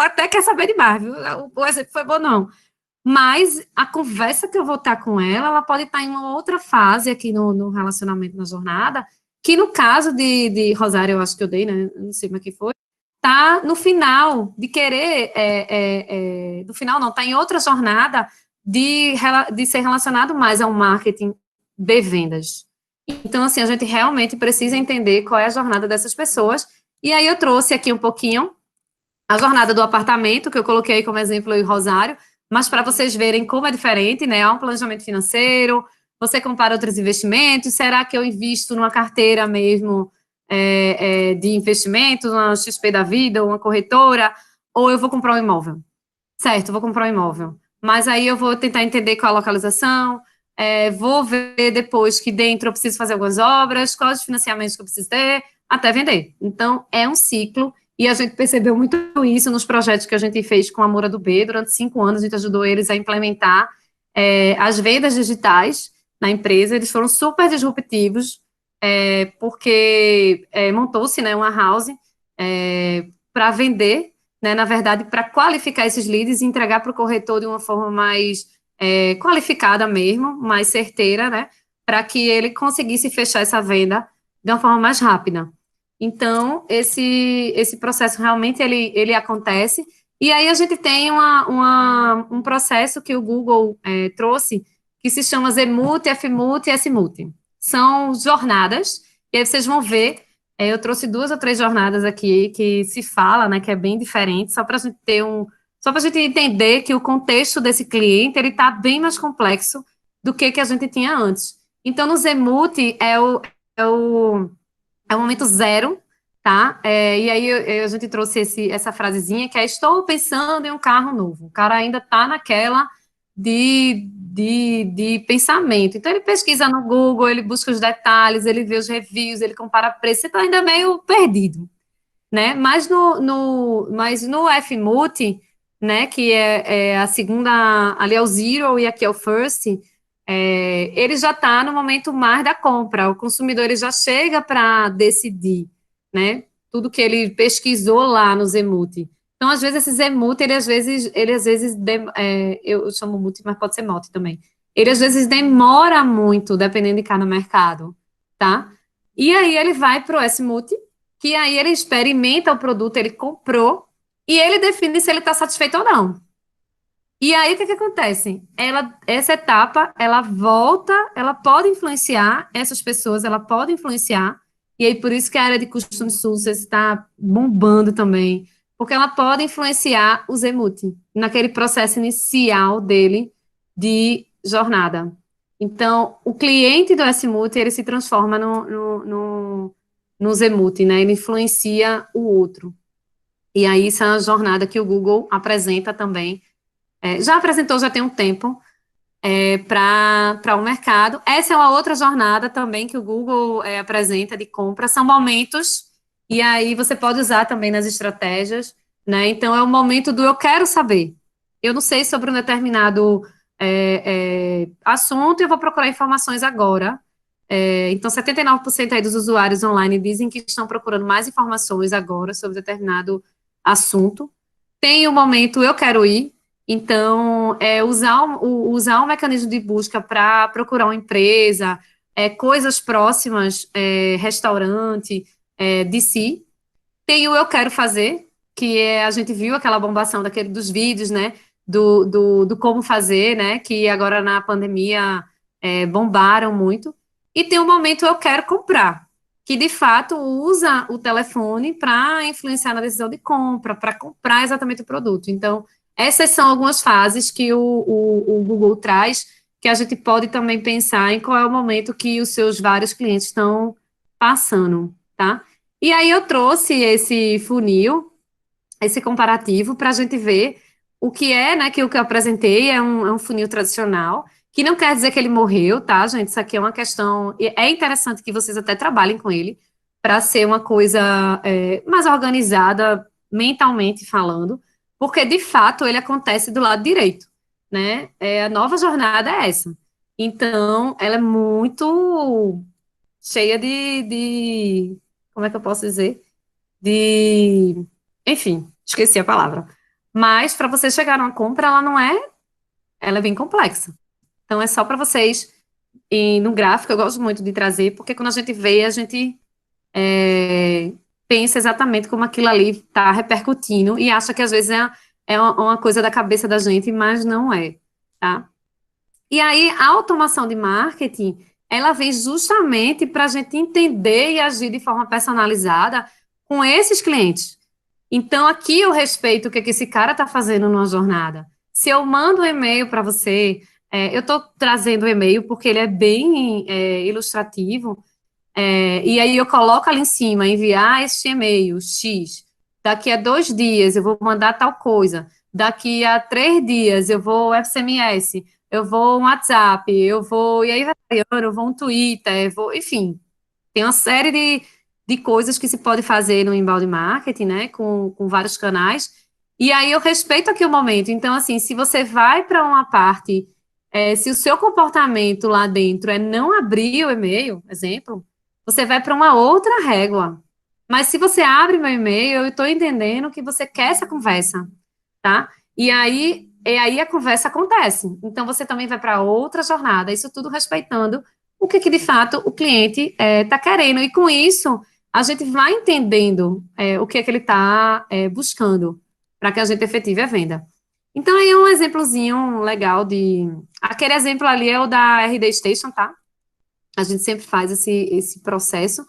até quer saber de mar, viu? O exemplo foi bom, não. Mas a conversa que eu vou estar com ela pode estar em uma outra fase aqui no relacionamento, na jornada, que no caso de Rosário, eu acho que eu dei, né? Não sei como é que foi, tá no final de querer, no final não, tá em outra jornada de ser relacionado mais ao marketing de vendas. Então, assim, a gente realmente precisa entender qual é a jornada dessas pessoas. E aí eu trouxe aqui um pouquinho a jornada do apartamento, que eu coloquei como exemplo em Rosário, mas para vocês verem como é diferente, né? Há um planejamento financeiro, você compara outros investimentos, será que eu invisto numa carteira mesmo de investimentos, uma XP da vida, uma corretora, ou eu vou comprar um imóvel? Certo, vou comprar um imóvel. Mas aí eu vou tentar entender qual a localização, vou ver depois que dentro eu preciso fazer algumas obras, quais os financiamentos que eu preciso ter, até vender. Então, é um ciclo, e a gente percebeu muito isso nos projetos que a gente fez com a Moura do B. Durante 5 anos, a gente ajudou eles a implementar as vendas digitais na empresa. Eles foram super disruptivos, porque montou-se, né, uma house para vender, né, na verdade, para qualificar esses leads e entregar para o corretor de uma forma mais qualificada mesmo, mais certeira, né, para que ele conseguisse fechar essa venda de uma forma mais rápida. Então, esse processo realmente ele acontece, e aí a gente tem um processo que o Google trouxe, que se chama Zmulti, Fmulti e Smulti. São jornadas, e aí vocês vão ver Eu trouxe 2 ou 3 jornadas aqui que se fala, né, que é bem diferente, só para a gente só para a gente entender que o contexto desse cliente, ele está bem mais complexo do que a gente tinha antes. Então, no Zemulti é o, é o momento zero, tá? E aí a gente trouxe essa frasezinha que é: estou pensando em um carro novo. O cara ainda está naquela de pensamento. Então, ele pesquisa no Google, ele busca os detalhes, ele vê os reviews, ele compara preço, então ainda é meio perdido, né? Mas no Fmulti, né, que é a segunda, ali é o Zero e aqui é o First, ele já está no momento mais da compra, o consumidor ele já chega para decidir, né, tudo que ele pesquisou lá no Zemulti. Então, às vezes, esse Zemulti, eu chamo Multi, mas pode ser Multi também. Ele, às vezes, demora muito, dependendo de cada mercado, tá? E aí, ele vai para o S-Multi, que aí ele experimenta o produto, ele comprou, e ele define se ele está satisfeito ou não. E aí, o que que acontece? Essa etapa, ela volta, ela pode influenciar essas pessoas, ela pode influenciar, e aí por isso que a área de Customer Success está bombando também, porque ela pode influenciar o Zemulti, naquele processo inicial dele de jornada. Então, o cliente do S-Multi, ele se transforma no Zemulti, né? Ele influencia o outro. E aí, essa é a jornada que o Google apresenta também, já apresentou já tem um tempo para o mercado. Essa é uma outra jornada também que o Google apresenta de compra, são momentos, e aí você pode usar também nas estratégias, né? Então é o momento do eu quero saber. Eu não sei sobre um determinado assunto, eu vou procurar informações agora. Então, 79% aí dos usuários online dizem que estão procurando mais informações agora sobre determinado assunto. Tem o momento eu quero ir, então, usar o mecanismo de busca para procurar uma empresa, coisas próximas, restaurante, de si. Tem o eu quero fazer, que a gente viu aquela bombação dos vídeos, né, do como fazer, né, que agora na pandemia bombaram muito. E tem o momento eu quero comprar, que de fato usa o telefone para influenciar na decisão de compra, para comprar exatamente o produto. Então, essas são algumas fases que o Google traz, que a gente pode também pensar em qual é o momento que os seus vários clientes estão passando, tá? E aí eu trouxe esse funil, esse comparativo, para a gente ver o que é, né, que o que eu apresentei é um funil tradicional, que não quer dizer que ele morreu, tá, gente? Isso aqui é uma questão, e é interessante que vocês até trabalhem com ele, para ser uma coisa mais organizada, mentalmente falando, porque, de fato, ele acontece do lado direito, né? A nova jornada é essa. Então, ela é muito cheia como é que eu posso dizer? Enfim, esqueci a palavra. Mas para você chegar numa compra, ela é bem complexa. Então é só para vocês e no gráfico eu gosto muito de trazer, porque quando a gente vê, a gente pensa exatamente como aquilo ali está repercutindo e acha que às vezes é uma coisa da cabeça da gente, mas não é, tá? E aí, a automação de marketing, ela vem justamente para a gente entender e agir de forma personalizada com esses clientes. Então, aqui eu respeito o que esse cara está fazendo numa jornada. Se eu mando um e-mail para você, eu estou trazendo o e-mail porque ele é bem ilustrativo, e aí eu coloco ali em cima, enviar este e-mail, X. Daqui a 2 dias eu vou mandar tal coisa. Daqui a 3 dias eu vou SMS, eu vou um WhatsApp, e aí vai variando, eu vou um Twitter, enfim. Tem uma série de coisas que se pode fazer no inbound marketing, né, com vários canais. E aí eu respeito aqui o momento. Então, assim, se você vai para uma parte, se o seu comportamento lá dentro é não abrir o e-mail, exemplo, você vai para uma outra régua. Mas se você abre meu e-mail, eu estou entendendo que você quer essa conversa, tá? E aí a conversa acontece. Então você também vai para outra jornada, isso tudo respeitando o que de fato o cliente está querendo. E com isso, a gente vai entendendo o que ele está buscando para que a gente efetive a venda. Então, aí é um exemplozinho legal de. Aquele exemplo ali é o da RD Station, tá? A gente sempre faz esse processo.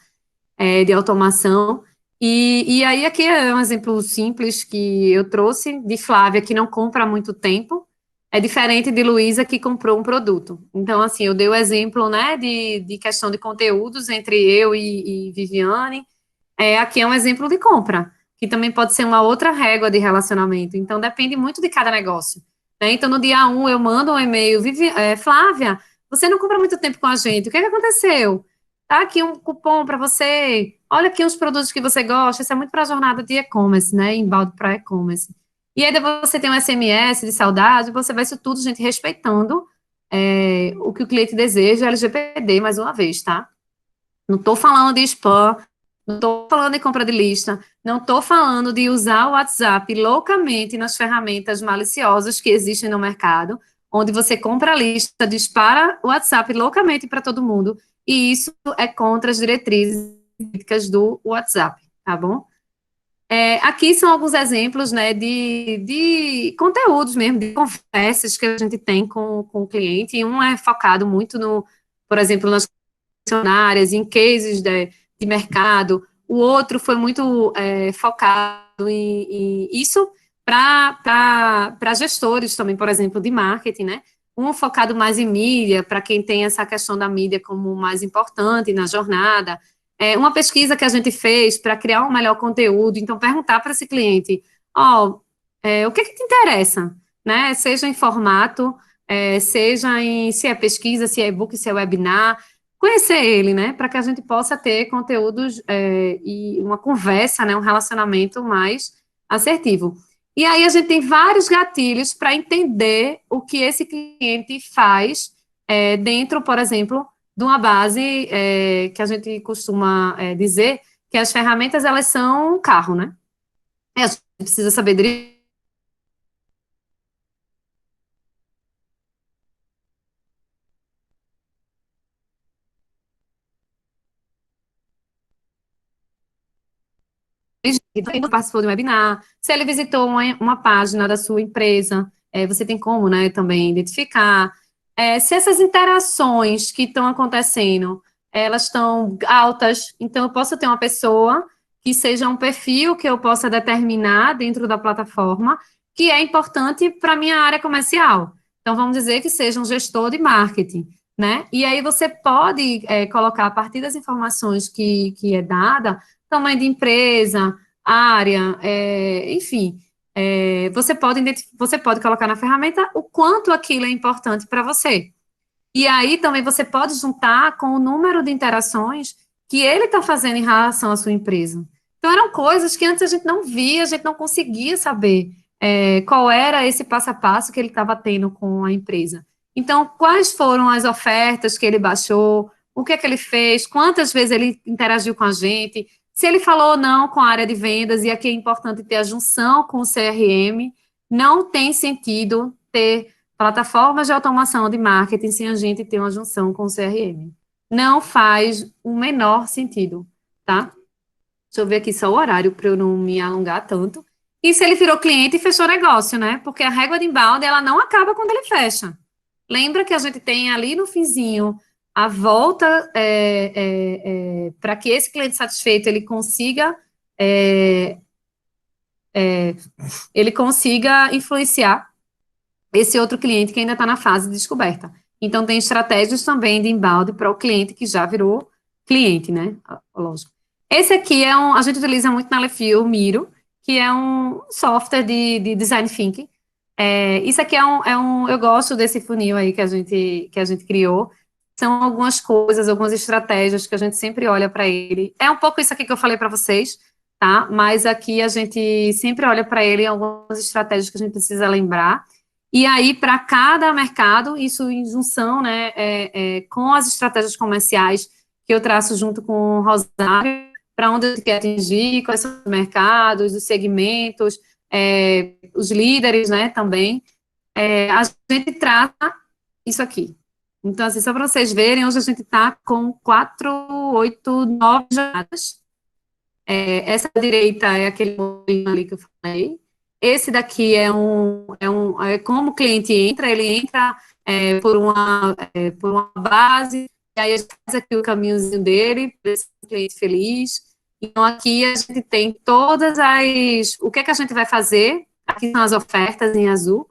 de automação. E aí aqui é um exemplo simples que eu trouxe de Flávia, que não compra há muito tempo, é diferente de Luísa, que comprou um produto. Então, assim, eu dei o exemplo, né, de questão de conteúdos entre eu e Viviane. Aqui é um exemplo de compra, que também pode ser uma outra régua de relacionamento. Então, depende muito de cada negócio, né? Então, no dia um, eu mando um e-mail, Flávia, você não compra muito tempo com a gente, o que é que aconteceu? Tá aqui um cupom para você, olha aqui os produtos que você gosta, isso é muito para a jornada de e-commerce, né? Inbound para e-commerce. E aí depois você tem um SMS de saudade, você vai isso tudo, gente, respeitando o que o cliente deseja, LGPD, mais uma vez, tá? Não estou falando de spam, não estou falando de compra de lista, não estou falando de usar o WhatsApp loucamente nas ferramentas maliciosas que existem no mercado, onde você compra a lista, dispara o WhatsApp loucamente para todo mundo, e isso é contra as diretrizes políticas do WhatsApp, tá bom? Aqui são alguns exemplos, né, de conteúdos mesmo, de conversas que a gente tem com o cliente, e um é focado muito no, por exemplo, nas áreas, em cases de mercado, o outro foi muito focado em isso para gestores também, por exemplo, de marketing, né? Um focado mais em mídia, para quem tem essa questão da mídia como mais importante na jornada. Uma pesquisa que a gente fez para criar um melhor conteúdo, então perguntar para esse cliente, o que te interessa, né? Seja em formato, seja em se é pesquisa, se é e-book, se é webinar, conhecer ele, né, para que a gente possa ter conteúdos e uma conversa, né, um relacionamento mais assertivo. E aí a gente tem vários gatilhos para entender o que esse cliente faz dentro, por exemplo, de uma base que a gente costuma dizer que as ferramentas, elas são um carro, né? A gente precisa saber dirigir, então, ele participou de um webinar, se ele visitou uma página da sua empresa, você tem como, né, também identificar. Se essas interações que estão acontecendo, elas estão altas, então eu posso ter uma pessoa que seja um perfil que eu possa determinar dentro da plataforma, que é importante para a minha área comercial. Então, vamos dizer que seja um gestor de marketing, né? E aí você pode colocar, a partir das informações que é dada, tamanho de empresa, área, enfim, você pode colocar na ferramenta o quanto aquilo é importante para você. E aí também você pode juntar com o número de interações que ele está fazendo em relação à sua empresa. Então, eram coisas que antes a gente não via, a gente não conseguia saber qual era esse passo a passo que ele estava tendo com a empresa. Então, quais foram as ofertas que ele baixou, o que é que ele fez, quantas vezes ele interagiu com a gente, se ele falou ou não com a área de vendas, e aqui é importante ter a junção com o CRM, não tem sentido ter plataformas de automação de marketing sem a gente ter uma junção com o CRM. Não faz o menor sentido, tá? Deixa eu ver aqui só o horário para eu não me alongar tanto. E se ele virou cliente e fechou negócio, né? Porque a régua de embalde, ela não acaba quando ele fecha. Lembra que a gente tem ali no finzinho a volta para que esse cliente satisfeito é, é, ele consiga influenciar esse outro cliente que ainda está na fase de descoberta. Então, tem estratégias também de embalde para o cliente que já virou cliente, né? Lógico. Esse aqui a gente utiliza muito na Lefio, o Miro, que é um software de design thinking. Isso aqui eu gosto desse funil aí que a gente criou. São algumas coisas, algumas estratégias que a gente sempre olha para ele. É um pouco isso aqui que eu falei para vocês, tá? Mas aqui a gente sempre olha para ele algumas estratégias que a gente precisa lembrar. E aí, para cada mercado, isso em junção, né, com as estratégias comerciais que eu traço junto com o Rosário, para onde eu quero atingir, quais são os mercados, os segmentos, os líderes, né, também, a gente trata isso aqui. Então, assim, só para vocês verem, hoje a gente está com 4, 8, 9 jornadas. Essa da direita é aquele modelinho ali que eu falei. Esse daqui é como o cliente entra, ele entra por uma base, E aí a gente faz aqui o caminhozinho dele, para esse cliente feliz. Então, aqui a gente tem todas as... O que é que a gente vai fazer? Aqui são as ofertas em azul.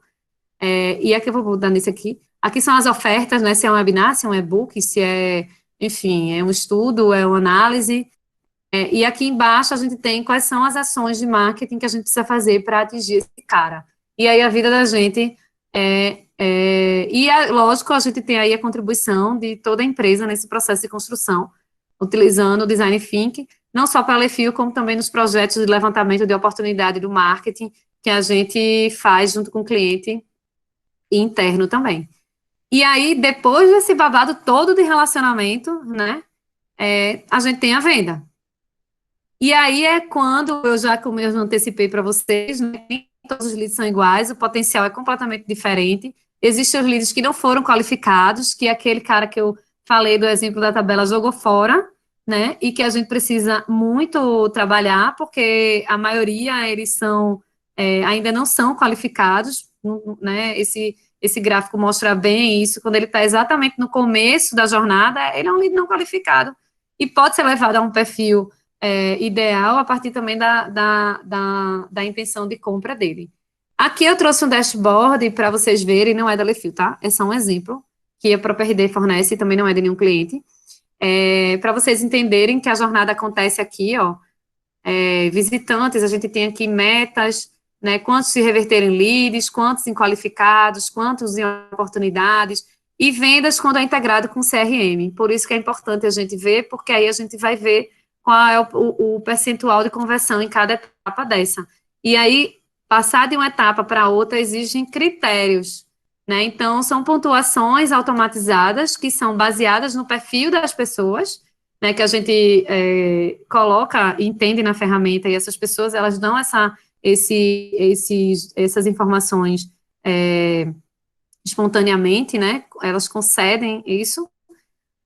E aqui eu vou mudar nesse aqui. Aqui são as ofertas, né? Se é um webinar, se é um e-book, se é, enfim, é um estudo, é uma análise. E aqui embaixo a gente tem quais são as ações de marketing que a gente precisa fazer para atingir esse cara. E aí a vida da gente lógico, a gente tem aí a contribuição de toda a empresa nesse processo de construção, utilizando o Design Thinking, não só para a Lefio, como também nos projetos de levantamento de oportunidade do marketing, que a gente faz junto com o cliente e interno também. E aí, depois desse babado todo de relacionamento, né, a gente tem a venda. E aí é quando como eu já antecipei para vocês, né, nem todos os leads são iguais, o potencial é completamente diferente. Existem os leads que não foram qualificados, que é aquele cara que eu falei do exemplo da tabela jogou fora, né, e que a gente precisa muito trabalhar, porque a maioria, eles são, ainda não são qualificados, né, esse gráfico mostra bem isso, quando ele está exatamente no começo da jornada, ele é um lead não qualificado, e pode ser levado a um perfil ideal a partir também da intenção de compra dele. Aqui eu trouxe um dashboard para vocês verem, não é da Lefil, tá? É só um exemplo, que a própria RD fornece, também não é de nenhum cliente, para vocês entenderem que a jornada acontece aqui, ó, visitantes, a gente tem aqui metas, né, quantos se reverterem em leads, quantos em qualificados, quantos em oportunidades, e vendas quando é integrado com CRM. Por isso que é importante a gente ver, porque aí a gente vai ver qual é o percentual de conversão em cada etapa dessa. E aí, passar de uma etapa para outra exigem critérios, né? Então, são pontuações automatizadas que são baseadas no perfil das pessoas, né, que a gente coloca, entende na ferramenta, e essas pessoas, elas dão essas informações espontaneamente, né, elas concedem isso.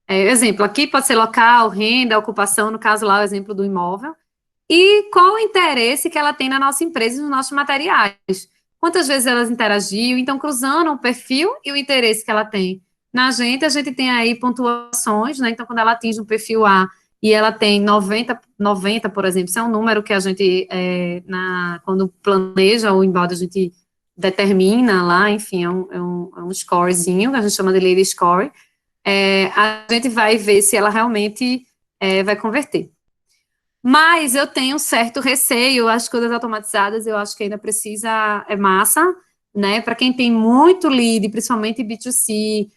Exemplo, aqui pode ser local, renda, ocupação, no caso lá, o exemplo do imóvel, e qual o interesse que ela tem na nossa empresa e nos nossos materiais. Quantas vezes elas interagiu, então, cruzando o perfil e o interesse que ela tem na gente, a gente tem aí pontuações, né, então, quando ela atinge um perfil A e ela tem 90, por exemplo, isso é um número que a gente, quando planeja o inbound, a gente determina lá, enfim, é um scorezinho, que a gente chama de lead score, a gente vai ver se ela realmente vai converter. Mas eu tenho um certo receio, as coisas automatizadas eu acho que ainda precisa, massa, né, para quem tem muito lead, principalmente B2C,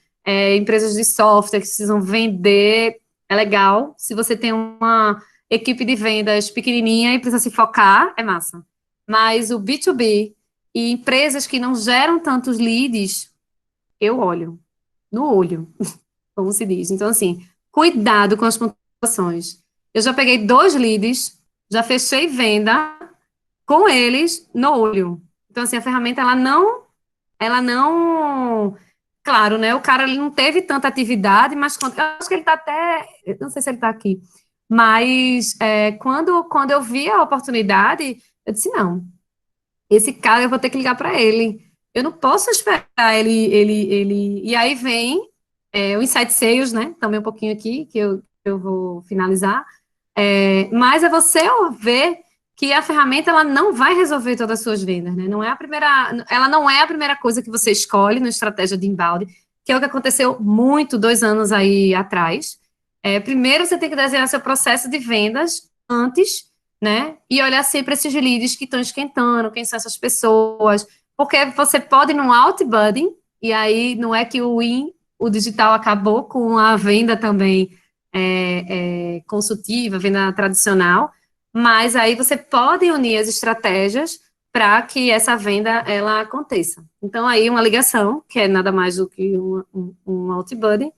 empresas de software que precisam vender, é legal. Se você tem uma equipe de vendas pequenininha e precisa se focar, é massa. Mas o B2B e empresas que não geram tantos leads, eu olho, no olho, como se diz. Então, assim, cuidado com as pontuações. Eu já peguei 2 leads, já fechei venda com eles no olho. Então, assim, a ferramenta, ela não, claro, né, o cara ele não teve tanta atividade, mas eu acho que ele está até, eu não sei se ele está aqui, mas quando eu vi a oportunidade, eu disse, não, esse cara eu vou ter que ligar para ele. Eu não posso esperar ele. E aí vem o Insight Sales, né? Também um pouquinho aqui, que eu vou finalizar. Mas é você ver que a ferramenta ela não vai resolver todas as suas vendas, né? Ela não é a primeira coisa que você escolhe na estratégia de inbound, que é o que aconteceu muito 2 anos aí atrás. Primeiro você tem que desenhar seu processo de vendas antes, né? E olhar sempre esses leads que estão esquentando, quem são essas pessoas, porque você pode ir num outbounding, e aí não é que o digital acabou com a venda também consultiva, venda tradicional, mas aí você pode unir as estratégias para que essa venda ela aconteça. Então aí uma ligação, que é nada mais do que um outbounding,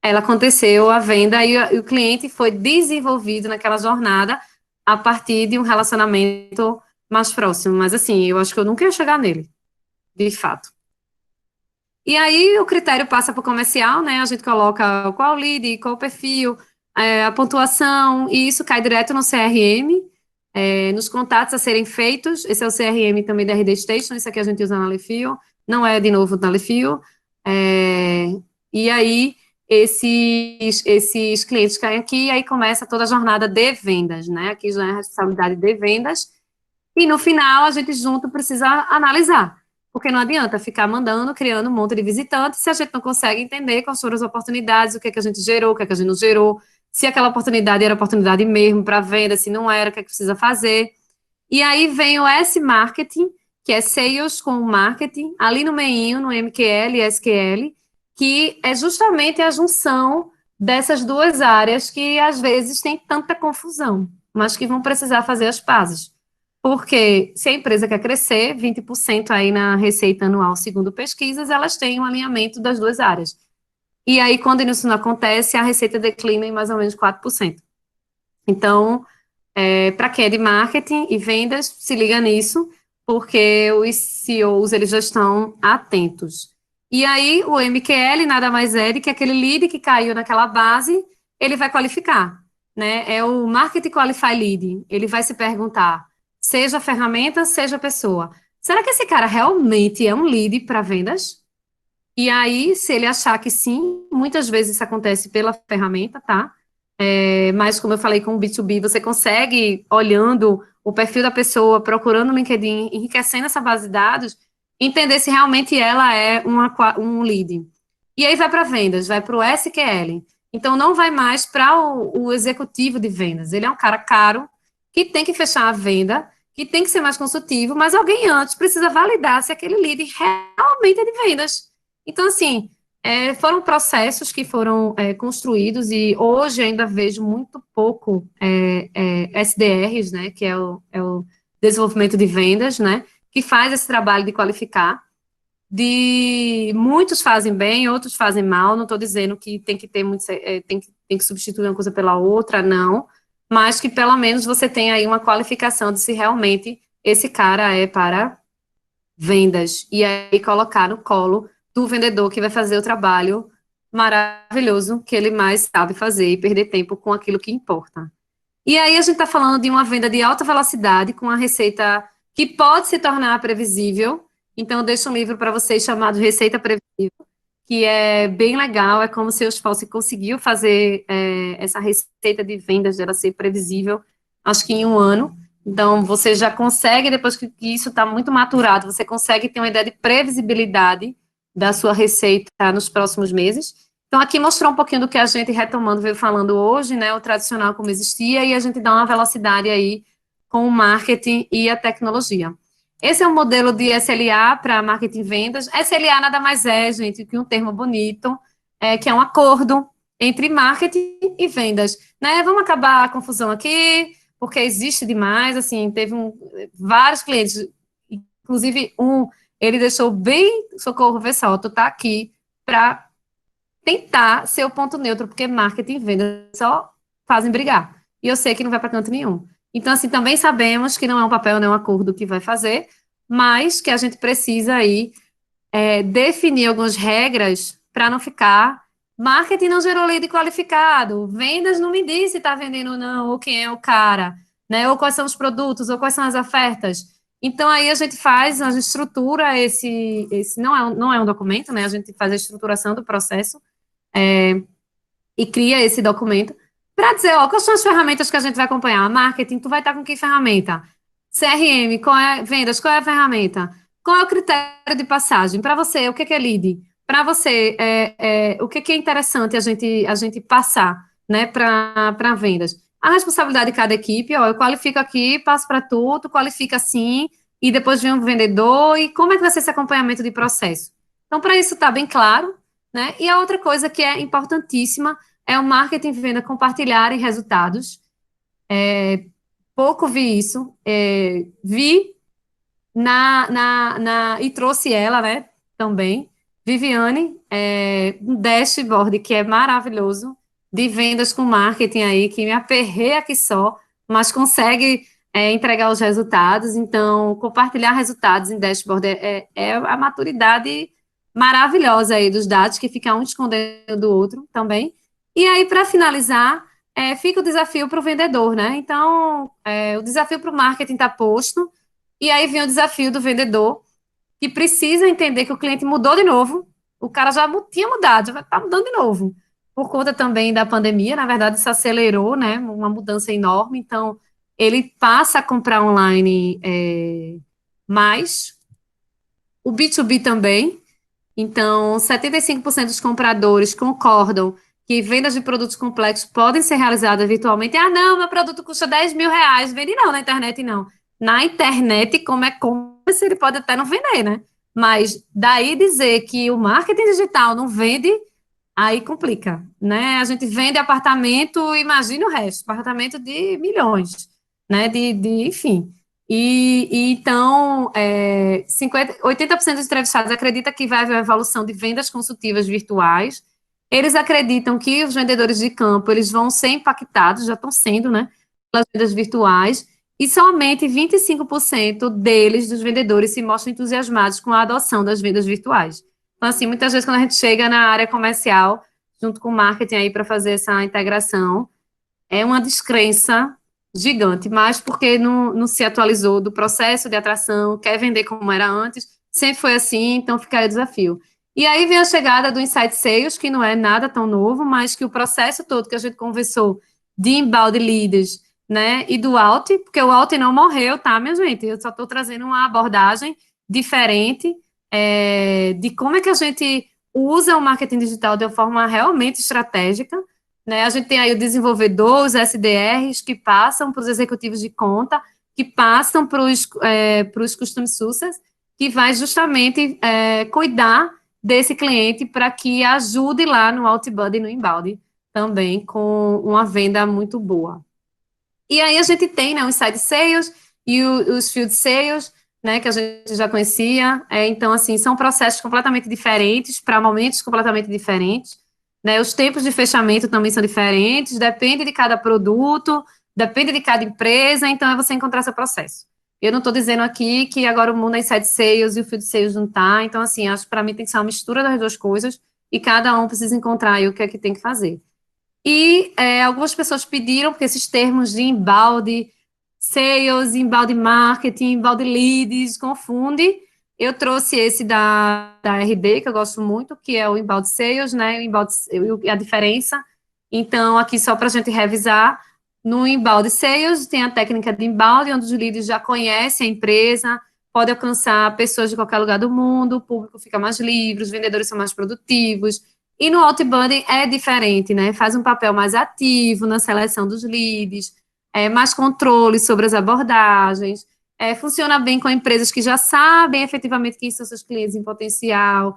ela aconteceu a venda e o cliente foi desenvolvido naquela jornada a partir de um relacionamento mais próximo. Mas, assim, eu acho que eu nunca ia chegar nele, de fato. E aí, o critério passa para o comercial, né? A gente coloca qual o lead, qual o perfil, a pontuação, e isso cai direto no CRM, nos contatos a serem feitos. Esse é o CRM também da RD Station, isso aqui a gente usa na Lefio, não é, de novo, na Lefio. E aí, esses clientes caem aqui, e aí começa toda a jornada de vendas, né? Aqui já é a responsabilidade de vendas, e no final a gente junto precisa analisar, porque não adianta ficar mandando, criando um monte de visitantes, se a gente não consegue entender quais foram as oportunidades, o que é que a gente gerou, o que é que a gente não gerou, se aquela oportunidade era oportunidade mesmo para venda, se não era, o que é que precisa fazer. E aí vem o S-Marketing, que é Sales com Marketing, ali no meinho, no MQL e SQL, que é justamente a junção dessas duas áreas que às vezes tem tanta confusão, mas que vão precisar fazer as pazes. Porque se a empresa quer crescer, 20% aí na receita anual, segundo pesquisas, elas têm um alinhamento das duas áreas. E aí, quando isso não acontece, a receita declina em mais ou menos 4%. Então, para quem é de marketing e vendas, se liga nisso, porque os CEOs eles já estão atentos. E aí, o MQL nada mais é do que aquele lead que caiu naquela base, ele vai qualificar, né? É o Market Qualify Lead. Ele vai se perguntar, seja ferramenta, seja pessoa. Será que esse cara realmente é um lead para vendas? E aí, se ele achar que sim, muitas vezes isso acontece pela ferramenta, tá? Mas, como eu falei com o B2B, você consegue, olhando o perfil da pessoa, procurando no LinkedIn, enriquecendo essa base de dados, entender se realmente ela é um lead. E aí vai para vendas, vai para o SQL. Então, não vai mais para o executivo de vendas. Ele é um cara caro, que tem que fechar a venda, que tem que ser mais consultivo, mas alguém antes precisa validar se aquele lead realmente é de vendas. Então, assim, foram processos que foram construídos e hoje ainda vejo muito pouco SDRs, né, que é o desenvolvimento de vendas, né, que faz esse trabalho de qualificar. Muitos fazem bem, outros fazem mal. Não estou dizendo que tem que ter muito, tem que substituir uma coisa pela outra, não. Mas que pelo menos você tenha aí uma qualificação de se realmente esse cara é para vendas, e aí colocar no colo do vendedor que vai fazer o trabalho maravilhoso que ele mais sabe fazer e perder tempo com aquilo que importa. E aí a gente está falando de uma venda de alta velocidade com a receita que pode se tornar previsível. Então, eu deixo um livro para vocês chamado Receita Previsível, que é bem legal. É como se o Salesforce conseguiu fazer essa receita de vendas dela ser previsível, acho que em um ano. Então, você já consegue, depois que isso está muito maturado, você consegue ter uma ideia de previsibilidade da sua receita nos próximos meses. Então, aqui mostrou um pouquinho do que a gente, retomando, veio falando hoje, né, o tradicional como existia, e a gente dá uma velocidade aí com o marketing e a tecnologia. Esse é um modelo de SLA para marketing e vendas. SLA nada mais é, gente, que um termo bonito, que é um acordo entre marketing e vendas. Né? Vamos acabar a confusão aqui, porque existe demais, assim, teve vários clientes, inclusive ele deixou bem, socorro, pessoal, tu tá aqui para tentar ser o ponto neutro, porque marketing e venda só fazem brigar. E eu sei que não vai para canto nenhum. Então, assim, também sabemos que não é um papel, nem um acordo que vai fazer, mas que a gente precisa aí definir algumas regras para não ficar. Marketing não gerou lead qualificado, vendas não me disse se está vendendo ou não, ou quem é o cara, né? Ou quais são os produtos, ou quais são as ofertas. Então, aí a gente estrutura esse não é um documento, né? A gente faz a estruturação do processo e cria esse documento para dizer, ó, quais são as ferramentas que a gente vai acompanhar. Marketing, tu vai estar com que ferramenta? CRM, qual é vendas, qual é a ferramenta? Qual é o critério de passagem? Para você, o que é lead? Para você, o que é interessante a gente passar, né, para vendas? A responsabilidade de cada equipe, ó, eu qualifico aqui, passo para tu qualifica assim, e depois vem o vendedor, e como é que vai ser esse acompanhamento de processo? Então, para isso estar bem claro, né? E a outra coisa que é importantíssima é o marketing e venda compartilharem resultados. Pouco vi isso. Vi e trouxe ela, né, também. Viviane, um dashboard que é maravilhoso, de vendas com marketing aí, que me aperreia aqui só, mas consegue entregar os resultados. Então, compartilhar resultados em dashboard é a maturidade maravilhosa aí dos dados, que fica um escondendo do outro também. E aí, para finalizar, fica o desafio para o vendedor, né? Então, o desafio para o marketing está posto, e aí vem o desafio do vendedor, que precisa entender que o cliente mudou de novo, o cara já tinha mudado, já vai estar mudando de novo. por conta também da pandemia, na verdade, isso acelerou, né, uma mudança enorme, então ele passa a comprar online mais, o B2B também, então 75% dos compradores concordam que vendas de produtos complexos podem ser realizadas virtualmente. Ah, não, meu produto custa R$ 10.000, vende não na internet, não. Na internet, como e-commerce, ele pode até não vender, né? Mas daí dizer que o marketing digital não vende, aí complica, né? A gente vende apartamento, imagine o resto, apartamento de milhões, né? Enfim. Então, 80% dos entrevistados acredita que vai haver uma evolução de vendas consultivas virtuais. Eles acreditam que os vendedores de campo, eles vão ser impactados, já estão sendo, né? Pelas vendas virtuais. E somente 25% deles, dos vendedores, se mostram entusiasmados com a adoção das vendas virtuais. Então, assim, muitas vezes quando a gente chega na área comercial, junto com o marketing aí para fazer essa integração, é uma descrença gigante, mas porque não se atualizou do processo de atração, quer vender como era antes, sempre foi assim, então fica aí o desafio. E aí vem a chegada do Insight Sales, que não é nada tão novo, mas que o processo todo que a gente conversou de inbound leads, né, e do out, porque o out não morreu, tá, minha gente? Eu só estou trazendo uma abordagem diferente de como é que a gente usa o marketing digital de uma forma realmente estratégica, né? A gente tem aí o desenvolvedor, os SDRs, que passam para os executivos de conta, que passam para os Custom Success, que vai justamente cuidar desse cliente para que ajude lá no outbound e no inbound também com uma venda muito boa. E aí a gente tem, né, o Inside Sales e os Field Sales, né, que a gente já conhecia. Então, assim, são processos completamente diferentes, para momentos completamente diferentes. Né, os tempos de fechamento também são diferentes, depende de cada produto, depende de cada empresa, então é você encontrar seu processo. Eu não estou dizendo aqui que agora o mundo é Inside Sales e o Field Sales não está, então, assim, acho que para mim tem que ser uma mistura das duas coisas e cada um precisa encontrar aí o que é que tem que fazer. E algumas pessoas pediram, porque esses termos de inbound sales, inbound marketing, inbound leads, confunde. Eu trouxe esse da RD, que eu gosto muito, que é o inbound sales, né? A diferença. Então, aqui só para a gente revisar, no inbound sales tem a técnica de inbound, onde os leads já conhecem a empresa, pode alcançar pessoas de qualquer lugar do mundo, o público fica mais livre, os vendedores são mais produtivos, e no outbound é diferente, né? Faz um papel mais ativo na seleção dos leads, mais controle sobre as abordagens, funciona bem com empresas que já sabem efetivamente quem são seus clientes em potencial,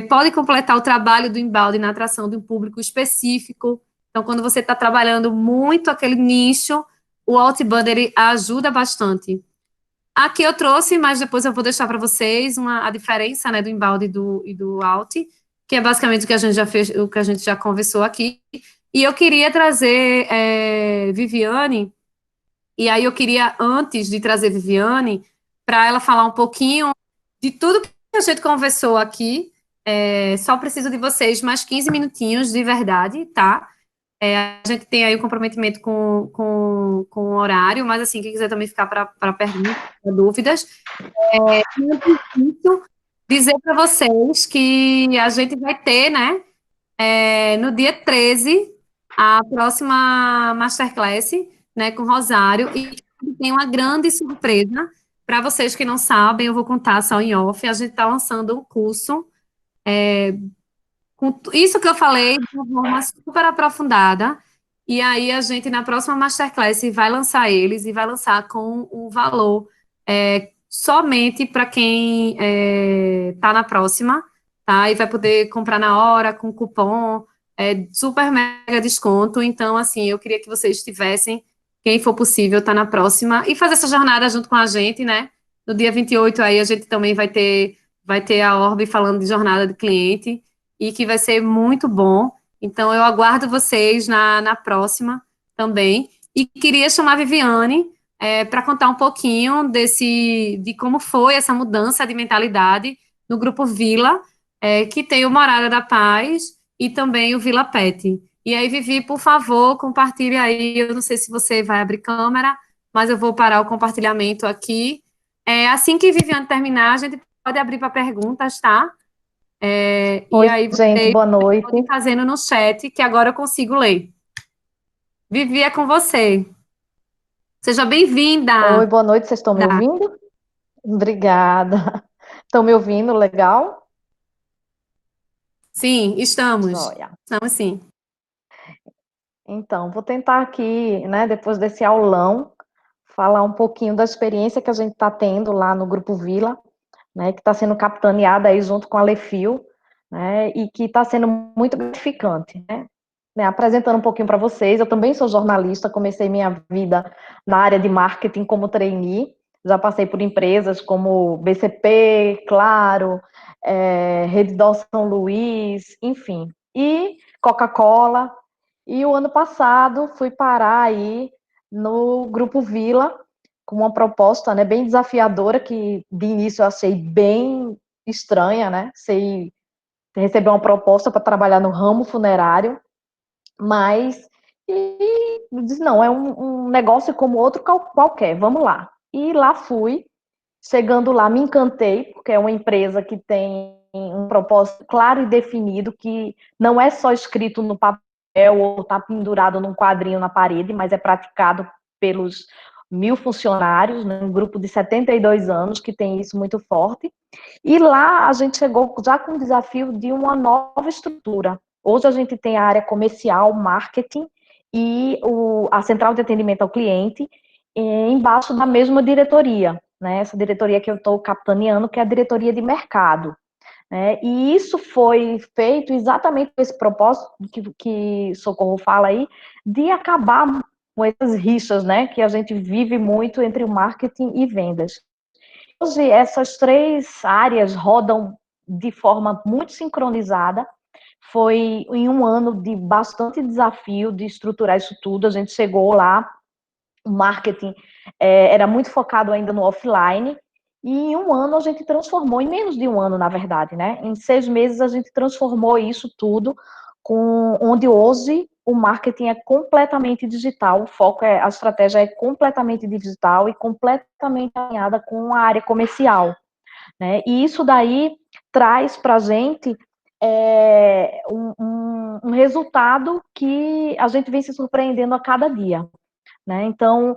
pode completar o trabalho do inbound na atração de um público específico. Então, quando você está trabalhando muito aquele nicho, o outbound ele ajuda bastante. Aqui eu trouxe, mas depois eu vou deixar para vocês a diferença, né, do inbound e do out, que é basicamente o que a gente já fez, o que a gente já conversou aqui. E eu queria trazer Viviane, e aí eu queria, antes de trazer Viviane, para ela falar um pouquinho de tudo que a gente conversou aqui. Só preciso de vocês mais 15 minutinhos de verdade, tá? A gente tem aí o comprometimento com o horário, mas assim, quem quiser também ficar para perguntas, pra dúvidas. E antes disso, dizer para vocês que a gente vai ter, né, no dia 13, a próxima Masterclass, né, com Rosário, e tem uma grande surpresa. Para vocês que não sabem, eu vou contar só em off, a gente está lançando um curso com isso que eu falei de uma forma super aprofundada. E aí a gente, na próxima Masterclass, vai lançar eles e vai lançar com o valor somente para quem está na próxima, tá? E vai poder comprar na hora, com cupom, super mega desconto. Então, assim, eu queria que vocês estivessem, quem for possível, tá na próxima, e fazer essa jornada junto com a gente, né? No dia 28 aí a gente também vai ter a Orbe falando de jornada de cliente e que vai ser muito bom. Então, eu aguardo vocês na próxima também. E queria chamar a Viviane para contar um pouquinho de como foi essa mudança de mentalidade no Grupo Vila, que tem o Morada da Paz e também o Vila Pet. E aí, Vivi, por favor, compartilhe aí. Eu não sei se você vai abrir câmera, mas eu vou parar o compartilhamento aqui. Assim que Viviane terminar, a gente pode abrir para perguntas, tá? E Oi, aí gente, vocês boa noite. podem fazendo no chat, que agora eu consigo ler. Vivi, é com você. Seja Oi, bem-vinda. boa noite, vocês estão me ouvindo? Obrigada. Estão me ouvindo? Legal? Sim, estamos. Joia. Estamos sim. Então, vou tentar aqui, né, depois desse aulão, falar um pouquinho da experiência que a gente está tendo lá no Grupo Vila, né, que está sendo capitaneada aí junto com a Lefil, né, e que está sendo muito gratificante, né, apresentando um pouquinho para vocês, eu também sou jornalista, comecei minha vida na área de marketing como trainee, já passei por empresas como BCP, Claro, Rede Dol São Luís, enfim, e Coca-Cola, e o ano passado fui parar aí no Grupo Vila, com uma proposta, né, bem desafiadora, que de início eu achei bem estranha, né? Sei receber uma proposta para trabalhar no ramo funerário, mas disse, não, é um negócio como outro qualquer, vamos lá. E lá fui, chegando lá me encantei, porque é uma empresa que tem um propósito claro e definido, que não é só escrito no papel ou está pendurado num quadrinho na parede, mas é praticado pelos 1.000 funcionários, né, um grupo de 72 anos que tem isso muito forte. E lá a gente chegou já com o desafio de uma nova estrutura. Hoje a gente tem a área comercial, marketing e a central de atendimento ao cliente embaixo da mesma diretoria, né? Essa diretoria que eu estou capitaneando, que é a diretoria de mercado. Né? E isso foi feito exatamente com esse propósito que Socorro fala aí, de acabar com essas rixas, né, que a gente vive muito entre o marketing e vendas. Hoje, essas três áreas rodam de forma muito sincronizada. Foi em um ano de bastante desafio de estruturar isso tudo. A gente chegou lá, o marketing era muito focado ainda no offline, e em um ano a gente transformou, em menos de um ano, na verdade, né? Em 6 meses a gente transformou isso tudo, onde hoje o marketing é completamente digital, o foco a estratégia é completamente digital e completamente alinhada com a área comercial, né? E isso daí traz para a gente um resultado que a gente vem se surpreendendo a cada dia. Né? Então,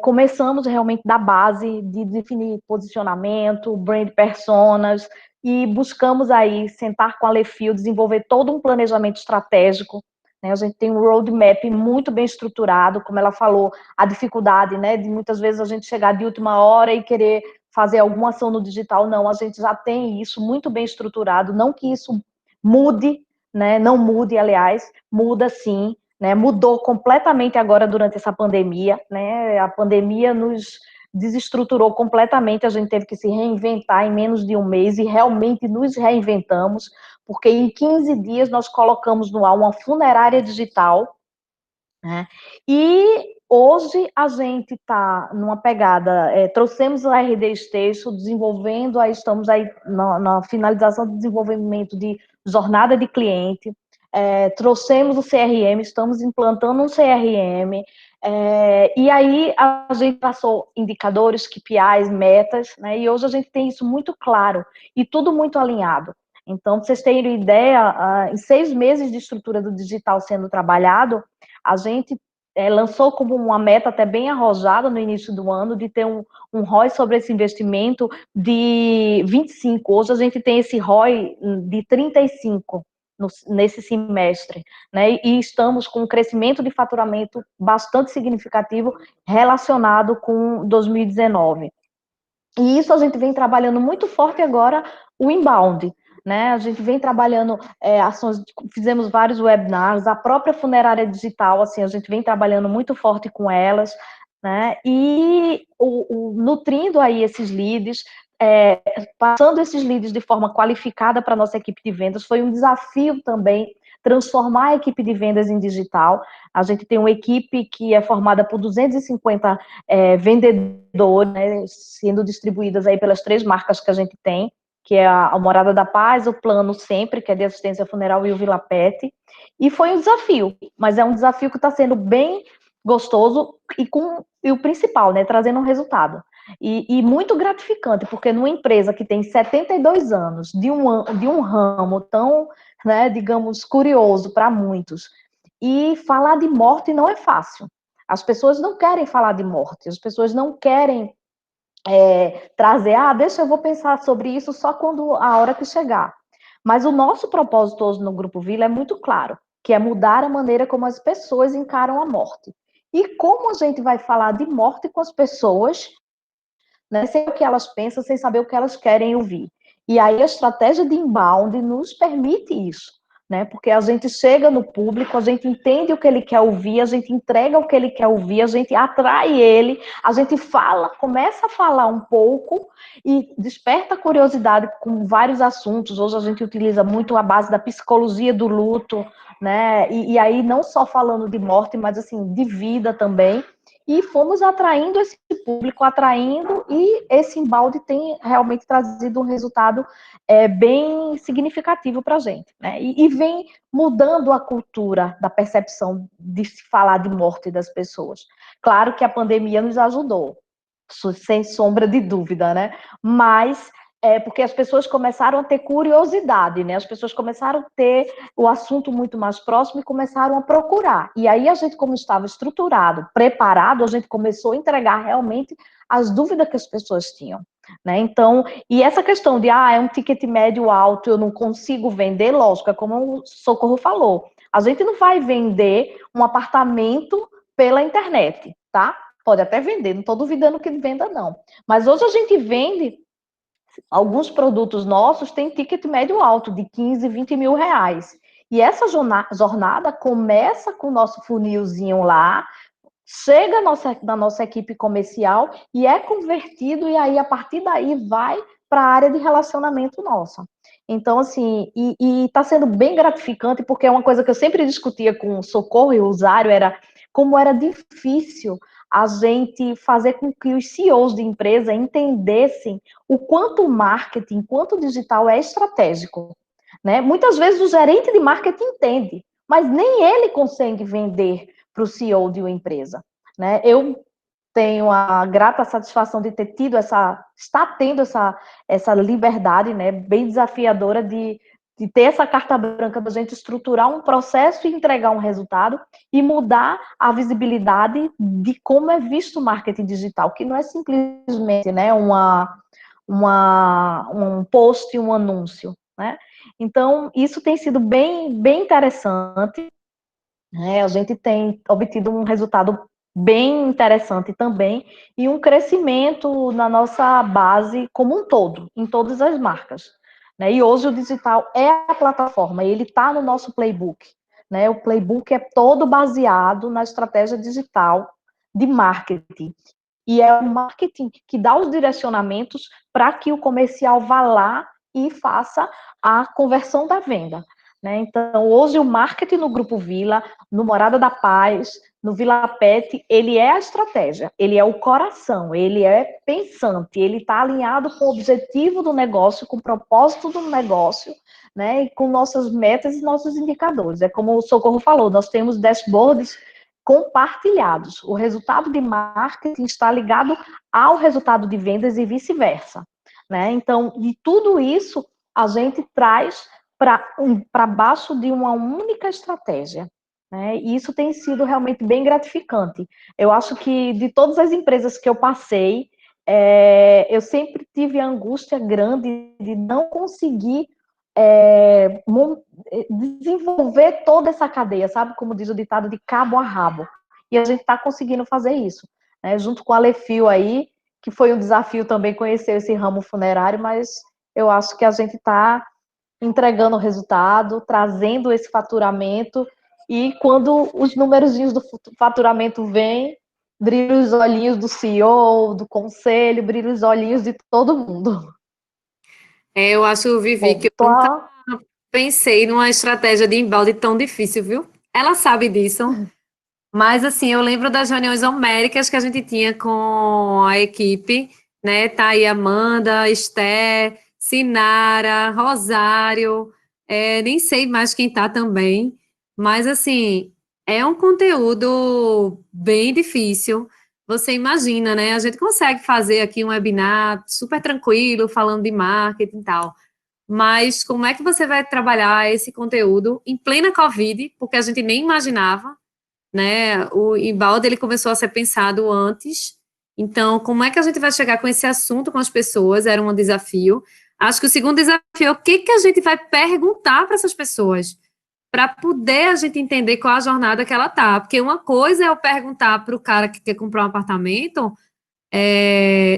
começamos realmente da base de definir posicionamento, brand personas, e buscamos aí sentar com a Lefil, desenvolver todo um planejamento estratégico. Né? A gente tem um roadmap muito bem estruturado, como ela falou, a dificuldade, né, de muitas vezes a gente chegar de última hora e querer fazer alguma ação no digital, não, a gente já tem isso muito bem estruturado, não que isso mude, né, não mude, aliás, muda sim, né, mudou completamente agora durante essa pandemia, né, a pandemia nos desestruturou completamente, a gente teve que se reinventar em menos de um mês e realmente nos reinventamos, porque em 15 dias nós colocamos no ar uma funerária digital, né, e hoje a gente está numa pegada, trouxemos o RD Station, desenvolvendo, aí estamos aí na finalização do desenvolvimento de jornada de cliente, trouxemos o CRM, estamos implantando um CRM, e aí a gente passou indicadores, KPIs, metas, né, e hoje a gente tem isso muito claro e tudo muito alinhado. Então, para vocês terem ideia, em 6 meses de estrutura do digital sendo trabalhado, a gente lançou como uma meta até bem arrojada no início do ano de ter um ROI sobre esse investimento de 25. Hoje a gente tem esse ROI de 35 nesse semestre, né? E estamos com um crescimento de faturamento bastante significativo relacionado com 2019. E isso a gente vem trabalhando muito forte agora, o inbound, né? A gente vem trabalhando ações, fizemos vários webinars, a própria funerária digital, assim, a gente vem trabalhando muito forte com elas, né? E nutrindo aí esses leads, passando esses leads de forma qualificada para a nossa equipe de vendas, foi um desafio também transformar a equipe de vendas em digital. A gente tem uma equipe que é formada por 250 vendedores, né, sendo distribuídas aí pelas 3 marcas que a gente tem, que é a Morada da Paz, o Plano Sempre, que é de assistência funeral, e o Vila Pet. E foi um desafio, mas é um desafio que está sendo bem gostoso e o principal, né, trazendo um resultado. E muito gratificante, porque numa empresa que tem 72 anos, de um ramo tão, né, digamos, curioso para muitos, e falar de morte não é fácil. As pessoas não querem falar de morte, as pessoas não querem trazer, deixa eu vou pensar sobre isso só quando a hora que chegar. Mas o nosso propósito hoje no Grupo Vila é muito claro, que é mudar a maneira como as pessoas encaram a morte. E como a gente vai falar de morte com as pessoas, né, sem o que elas pensam, sem saber o que elas querem ouvir. E aí a estratégia de inbound nos permite isso, né? Porque a gente chega no público, a gente entende o que ele quer ouvir, a gente entrega o que ele quer ouvir, a gente atrai ele, a gente fala, começa a falar um pouco e desperta a curiosidade com vários assuntos. Hoje a gente utiliza muito a base da psicologia do luto, né? E aí não só falando de morte, mas assim, de vida também. E fomos atraindo esse público, atraindo, e esse embalde tem realmente trazido um resultado bem significativo para a gente, né? E vem mudando a cultura da percepção de se falar de morte das pessoas. Claro que a pandemia nos ajudou, sem sombra de dúvida, né? Mas porque as pessoas começaram a ter curiosidade, né? As pessoas começaram a ter o assunto muito mais próximo e começaram a procurar. E aí a gente, como estava estruturado, preparado, a gente começou a entregar realmente as dúvidas que as pessoas tinham. Né? Então, e essa questão de, é um ticket médio alto, eu não consigo vender, lógico, é como o Socorro falou, a gente não vai vender um apartamento pela internet, tá? Pode até vender, não estou duvidando que venda, não. Mas hoje a gente vende, alguns produtos nossos têm ticket médio alto, de 15, 20 mil reais. E essa jornada começa com o nosso funilzinho lá, chega na nossa equipe comercial e é convertido, e aí a partir daí vai para a área de relacionamento nossa. Então, assim, e está sendo bem gratificante, porque é uma coisa que eu sempre discutia com o Socorro e o Usário, era como era difícil a gente fazer com que os CEOs de empresa entendessem o quanto o marketing, quanto o digital é estratégico. Né? Muitas vezes o gerente de marketing entende, mas nem ele consegue vender para o CEO de uma empresa. Né? Eu tenho a grata satisfação de ter tido estar tendo essa liberdade, né, bem desafiadora de ter essa carta branca da gente estruturar um processo e entregar um resultado e mudar a visibilidade de como é visto o marketing digital, que não é simplesmente, né, um post, um anúncio, né? Então, isso tem sido bem interessante, né? A gente tem obtido um resultado bem interessante também e um crescimento na nossa base como um todo, em todas as marcas. Né? E hoje o digital é a plataforma, ele está no nosso playbook. Né? O playbook é todo baseado na estratégia digital de marketing. E é o marketing que dá os direcionamentos para que o comercial vá lá e faça a conversão da venda. Né? Então, hoje o marketing no Grupo Vila, no Morada da Paz, no Vila Pet, ele é a estratégia, ele é o coração, ele é pensante, ele está alinhado com o objetivo do negócio, com o propósito do negócio, né? E com nossas metas e nossos indicadores. É como o Socorro falou, nós temos dashboards compartilhados. O resultado de marketing está ligado ao resultado de vendas e vice-versa. Né? Então, de tudo isso, a gente traz para baixo de uma única estratégia. Né? E isso tem sido realmente bem gratificante. Eu acho que de todas as empresas que eu passei, eu sempre tive a angústia grande de não conseguir desenvolver toda essa cadeia, sabe? Como diz o ditado, de cabo a rabo. E a gente está conseguindo fazer isso. Né? Junto com a Lefil aí, que foi um desafio também conhecer esse ramo funerário, mas eu acho que a gente está entregando o resultado, trazendo esse faturamento, e quando os numerozinhos do faturamento vêm, brilha os olhinhos do CEO, do conselho, brilha os olhinhos de todo mundo. Eu acho, Vivi, Bom, que eu nunca pensei numa estratégia de embalde tão difícil, viu? Ela sabe disso. Mas, assim, eu lembro das reuniões homéricas que a gente tinha com a equipe, né? Tá aí Amanda, Esther, Sinara, Rosário, nem sei mais quem tá também. Mas, assim, é um conteúdo bem difícil. você imagina, né? A gente consegue fazer aqui um webinar super tranquilo, falando de marketing e tal. Mas como é que você vai trabalhar esse conteúdo em plena Covid, porque a gente nem imaginava, né? O embalde ele começou a ser pensado antes. Então, como é que a gente vai chegar com esse assunto com as pessoas? Era um desafio. Acho que o segundo desafio é o que que a gente vai perguntar para essas pessoas, para poder a gente entender qual a jornada que ela tá. Porque uma coisa é eu perguntar para o cara que quer comprar um apartamento,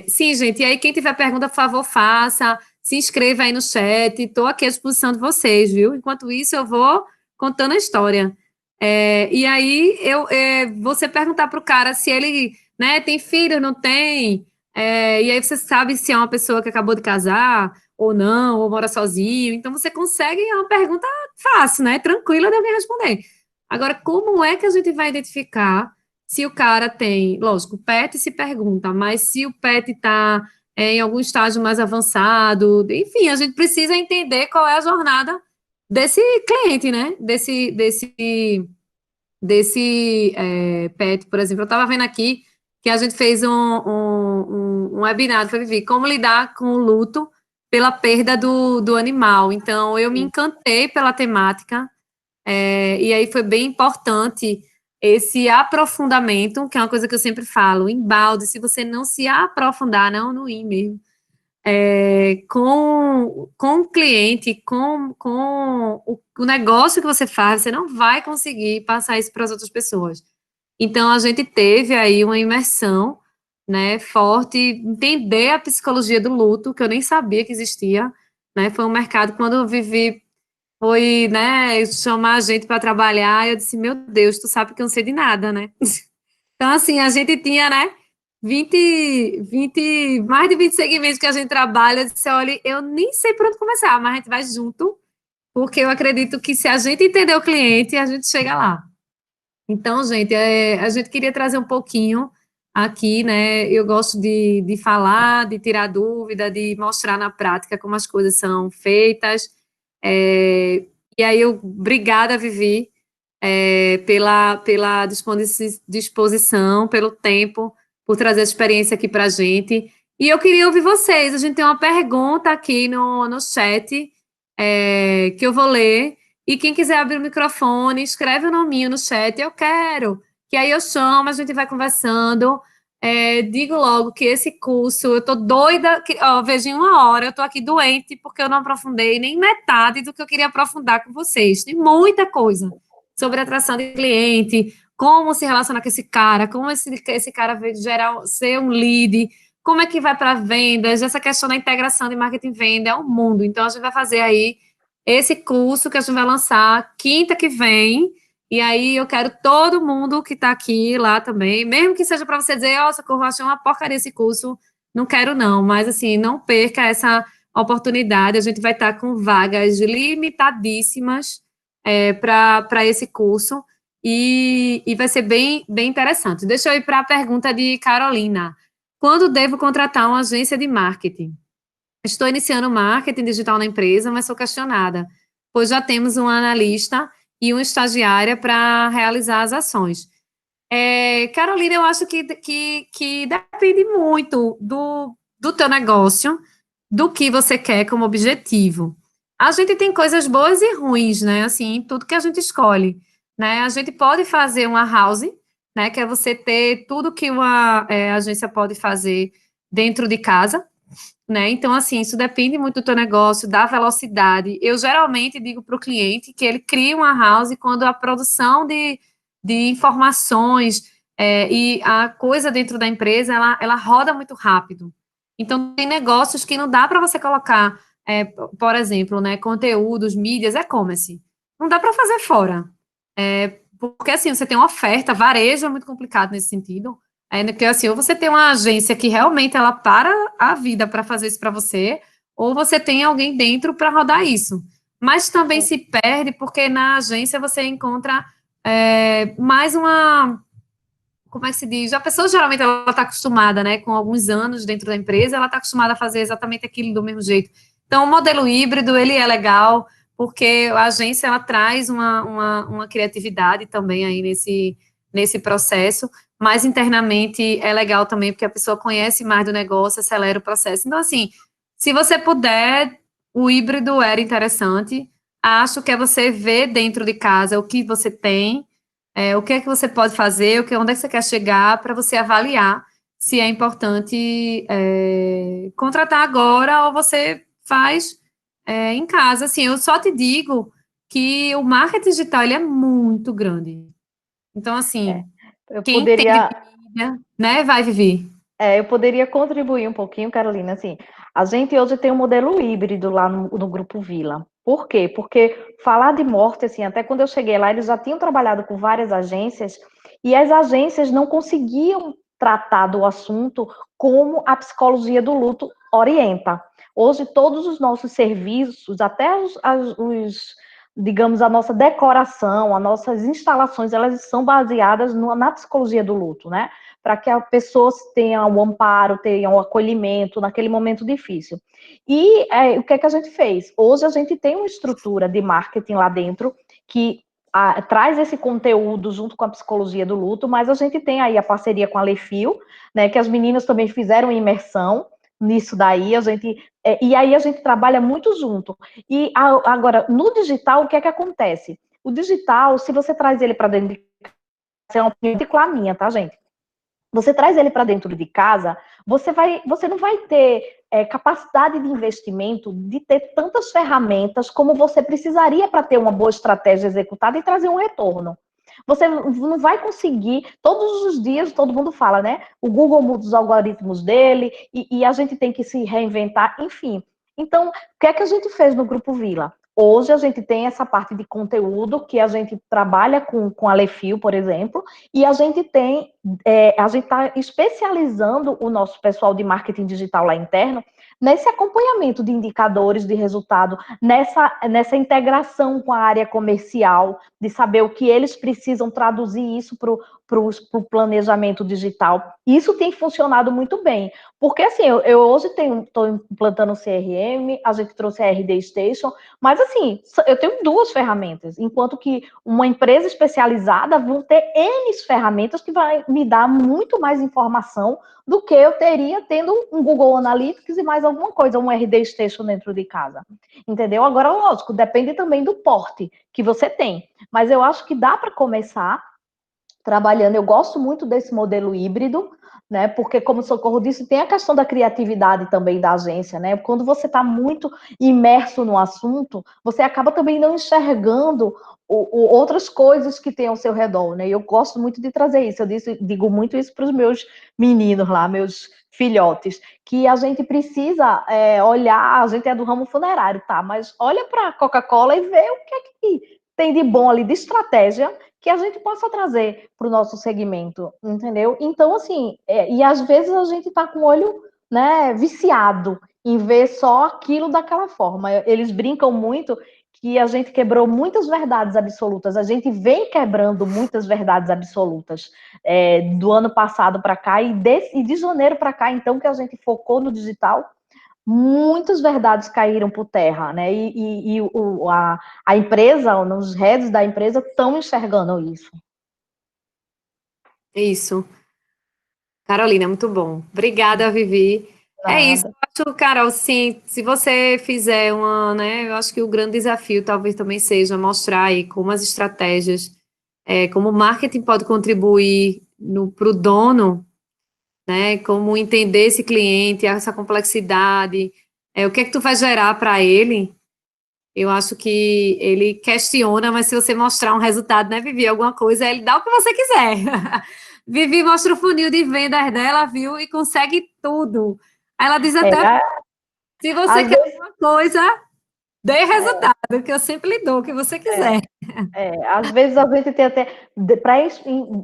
sim, gente, e aí quem tiver pergunta, por favor, faça, se inscreva aí no chat, estou aqui à disposição de vocês, viu? Enquanto isso, eu vou contando a história. E aí, você perguntar para o cara se ele, né, tem filho, não tem, e aí você sabe se é uma pessoa que acabou de casar, ou não, ou mora sozinho, então você consegue, é uma pergunta fácil, né, tranquila de alguém responder. Agora, como é que a gente vai identificar se o cara tem, lógico, o pet se pergunta, mas se o pet está em algum estágio mais avançado, enfim, a gente precisa entender qual é a jornada desse cliente, né? Desse pet, por exemplo. Eu estava vendo aqui que a gente fez um webinar para Vivi, como lidar com o luto pela perda do animal. Então, eu me encantei pela temática, e aí foi bem importante esse aprofundamento, que é uma coisa que eu sempre falo, embalde, se você não se aprofundar, não no ir mesmo, com o cliente, com o negócio que você faz, você não vai conseguir passar isso para as outras pessoas. Então, a gente teve aí uma imersão, né, forte, entender a psicologia do luto, que eu nem sabia que existia, né, foi um mercado, quando eu vivi foi, né, chamar a gente para trabalhar, eu disse, meu Deus, tu sabe que eu não sei de nada, né? Então, assim, a gente tinha, né, 20 mais de 20 segmentos que a gente trabalha, eu disse, olha, eu nem sei por onde começar, mas a gente vai junto, porque eu acredito que se a gente entender o cliente, a gente chega lá. Então, gente, a gente queria trazer um pouquinho aqui, né, eu gosto de falar, de tirar dúvida, de mostrar na prática como as coisas são feitas, e aí, obrigada, Vivi, pela disposição, pelo tempo, por trazer a experiência aqui para a gente. E eu queria ouvir vocês. A gente tem uma pergunta aqui no chat, que eu vou ler. E quem quiser abrir o microfone, escreve o nominho no chat. Eu quero. Que aí eu chamo, a gente vai conversando. Digo logo que esse curso, eu tô doida, vejo em uma hora, eu tô aqui doente porque eu não aprofundei nem metade do que eu queria aprofundar com vocês. Tem muita coisa sobre atração de cliente, como se relacionar com esse cara, como esse cara gerar, ser um lead, como é que vai para vendas, essa questão da integração de marketing e venda é um mundo. Então, a gente vai fazer aí esse curso que a gente vai lançar quinta que vem, e aí eu quero todo mundo que está aqui lá também, mesmo que seja para você dizer, ó, Socorro, eu achei uma porcaria esse curso, não quero não, mas assim, não perca essa oportunidade, a gente vai estar com vagas limitadíssimas para esse curso, e vai ser bem, bem interessante. Deixa eu ir para a pergunta de Carolina. Quando devo contratar uma agência de marketing? Estou iniciando marketing digital na empresa, mas sou questionada, pois já temos um analista e uma estagiária para realizar as ações. Carolina, eu acho que depende muito do teu negócio, do que você quer como objetivo. A gente tem coisas boas e ruins, né? Assim, em tudo que a gente escolhe, né? A gente pode fazer uma house, né? Que é você ter tudo que uma agência pode fazer dentro de casa, né? Então, assim, isso depende muito do teu negócio, da velocidade. Eu geralmente digo para o cliente que ele cria uma house quando a produção de informações e a coisa dentro da empresa, ela roda muito rápido. Então, tem negócios que não dá para você colocar, por exemplo, né, conteúdos, mídias, e-commerce. Não dá para fazer fora. Porque, assim, você tem uma oferta, varejo é muito complicado nesse sentido. Porque, assim, ou você tem uma agência que realmente ela para a vida para fazer isso para você, ou você tem alguém dentro para rodar isso. Mas também se perde porque na agência você encontra mais uma, como é que se diz? A pessoa geralmente ela está acostumada, né, com alguns anos dentro da empresa, ela está acostumada a fazer exatamente aquilo do mesmo jeito. Então, o modelo híbrido, ele é legal, porque a agência, ela traz uma criatividade também aí nesse processo, mas internamente é legal também, porque a pessoa conhece mais do negócio, acelera o processo. Então, assim, se você puder, o híbrido era interessante. Acho que é você ver dentro de casa o que você tem, o que é que você pode fazer, onde é que você quer chegar, para você avaliar se é importante contratar agora ou você faz em casa. Assim, eu só te digo que o marketing digital ele é muito grande. Então, É, assim, eu quem entende poderia, de mídia, né, vai viver. eu poderia contribuir um pouquinho, Carolina, assim, a gente hoje tem um modelo híbrido lá no Grupo Vila. Por quê? Porque falar de morte, assim, até quando eu cheguei lá, eles já tinham trabalhado com várias agências, e as agências não conseguiam tratar do assunto como a psicologia do luto orienta. Hoje, todos os nossos serviços, até digamos, a nossa decoração, as nossas instalações, elas são baseadas na psicologia do luto, né? Para que a pessoa tenha um amparo, tenha um acolhimento naquele momento difícil. E o que é que a gente fez? Hoje a gente tem uma estrutura de marketing lá dentro que traz esse conteúdo junto com a psicologia do luto, mas a gente tem aí a parceria com a Lefil, né, que as meninas também fizeram imersão nisso daí, e aí a gente trabalha muito junto. E agora, no digital, o que é que acontece? O digital, se você traz ele para dentro de casa, é uma opinião particular minha, tá, gente? Você traz ele para dentro de casa, você não vai ter capacidade de investimento de ter tantas ferramentas como você precisaria para ter uma boa estratégia executada e trazer um retorno. Você não vai conseguir, todos os dias, todo mundo fala, né? O Google muda os algoritmos dele e a gente tem que se reinventar, enfim. Então, o que é que a gente fez no Grupo Vila? Hoje a gente tem essa parte de conteúdo que a gente trabalha com a Lefil, por exemplo, e a gente está especializando o nosso pessoal de marketing digital lá interno nesse acompanhamento de indicadores de resultado, nessa integração com a área comercial, de saber o que eles precisam traduzir isso para o planejamento digital. Isso tem funcionado muito bem, porque assim, eu hoje estou implantando o CRM, a gente trouxe a RD Station, mas assim, eu tenho duas ferramentas, enquanto que uma empresa especializada vão ter N ferramentas que vai me dar muito mais informação do que eu teria tendo um Google Analytics e mais alguma coisa, um RD Station dentro de casa. Entendeu? Agora, lógico, depende também do porte que você tem. Mas eu acho que dá para começar trabalhando. Eu gosto muito desse modelo híbrido, né? Porque, como o Socorro disse, tem a questão da criatividade também da agência, né? Quando você está muito imerso no assunto, você acaba também não enxergando outras coisas que tem ao seu redor, né? E eu gosto muito de trazer isso. Digo muito isso para os meus meninos lá, meus filhotes, que a gente precisa olhar, a gente é do ramo funerário, tá? Mas olha para a Coca-Cola e vê o que é que tem de bom ali, de estratégia, que a gente possa trazer para o nosso segmento, entendeu? Então, assim, e às vezes a gente está com o olho, né, viciado em ver só aquilo daquela forma. Eles brincam muito que a gente quebrou muitas verdades absolutas, a gente vem quebrando muitas verdades absolutas do ano passado para cá e de janeiro para cá, então, que a gente focou no digital, muitas verdades caíram por terra, né? A empresa, os heads da empresa estão enxergando isso. Isso. Carolina, muito bom. Obrigada, Vivi. É isso. Nada. Eu acho, Carol, sim, se você fizer né, eu acho que o grande desafio talvez também seja mostrar aí como as estratégias, como o marketing pode contribuir para o dono, né, como entender esse cliente, essa complexidade, o que é que tu vai gerar para ele. Eu acho que ele questiona, mas se você mostrar um resultado, né, Vivi, alguma coisa, ele dá o que você quiser. Vivi mostra o funil de vendas dela, viu? E consegue tudo. Aí ela diz até, se você Às quer vezes, alguma coisa, dê resultado, que eu sempre lhe dou o que você quiser. às vezes a gente tem até, para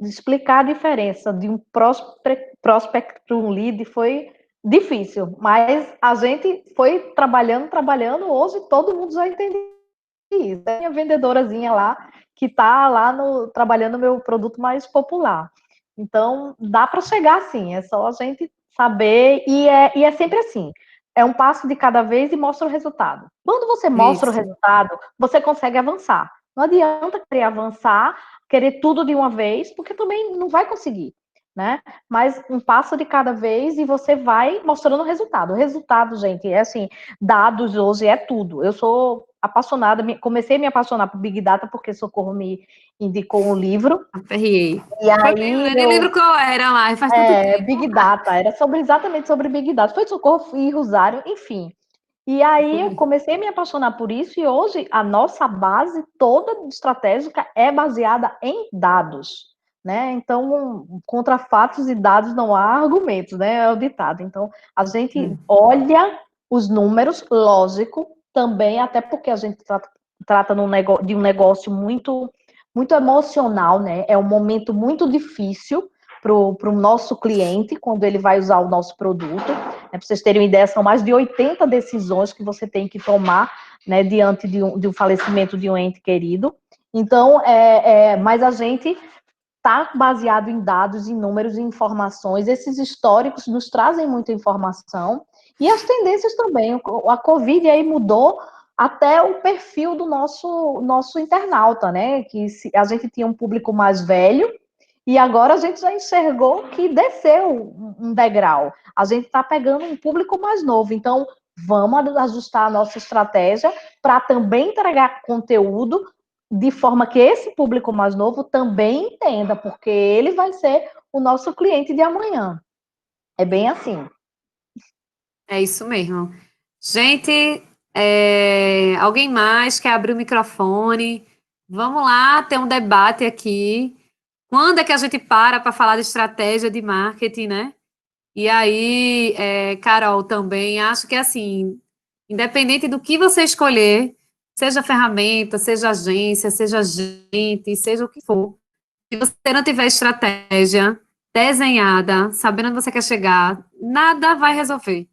explicar a diferença de um prospect para um lead foi difícil, mas a gente foi trabalhando, hoje todo mundo já entende isso. Tem a vendedorazinha lá que está lá trabalhando o meu produto mais popular. Então, dá para chegar sim, é só a gente saber, e é sempre assim. É um passo de cada vez e mostra o resultado. Quando você mostra o Isso. resultado, você consegue avançar. Não adianta querer avançar querer tudo de uma vez, porque também não vai conseguir, né? Mas um passo de cada vez e você vai mostrando o resultado. O resultado, gente, é assim, dados hoje é tudo. Eu sou apaixonada, comecei a me apaixonar por Big Data porque Socorro me indicou um livro. Aperriei. E Foi mesmo, aí eu nem lembro qual era lá, faz tanto tempo. Big Data, era exatamente sobre Big Data. Foi Socorro e Rosário, enfim. E aí eu comecei a me apaixonar por isso e hoje a nossa base toda estratégica é baseada em dados, né? Então, contra fatos e dados não há argumentos, né? É o ditado. Então, a gente olha os números, lógico, também, até porque a gente trata de um negócio muito emocional, né? É um momento muito difícil para o nosso cliente quando ele vai usar o nosso produto. Para vocês terem uma ideia, são mais de 80 decisões que você tem que tomar, né, diante de um falecimento de um ente querido. Então, mas a gente está baseado em dados, em números, em informações. Esses históricos nos trazem muita informação. E as tendências também. A Covid aí mudou até o perfil do nosso internauta, né? Que a gente tinha um público mais velho, e agora a gente já enxergou que desceu um degrau. A gente está pegando um público mais novo. Então, vamos ajustar a nossa estratégia para também entregar conteúdo de forma que esse público mais novo também entenda, porque ele vai ser o nosso cliente de amanhã. É bem assim. É isso mesmo. Gente, alguém mais quer abrir o microfone? Vamos lá ter um debate aqui. Quando é que a gente para falar de estratégia de marketing, né? E aí, Carol, também acho que assim, independente do que você escolher, seja ferramenta, seja agência, seja gente, seja o que for, se você não tiver estratégia desenhada, sabendo onde você quer chegar, nada vai resolver.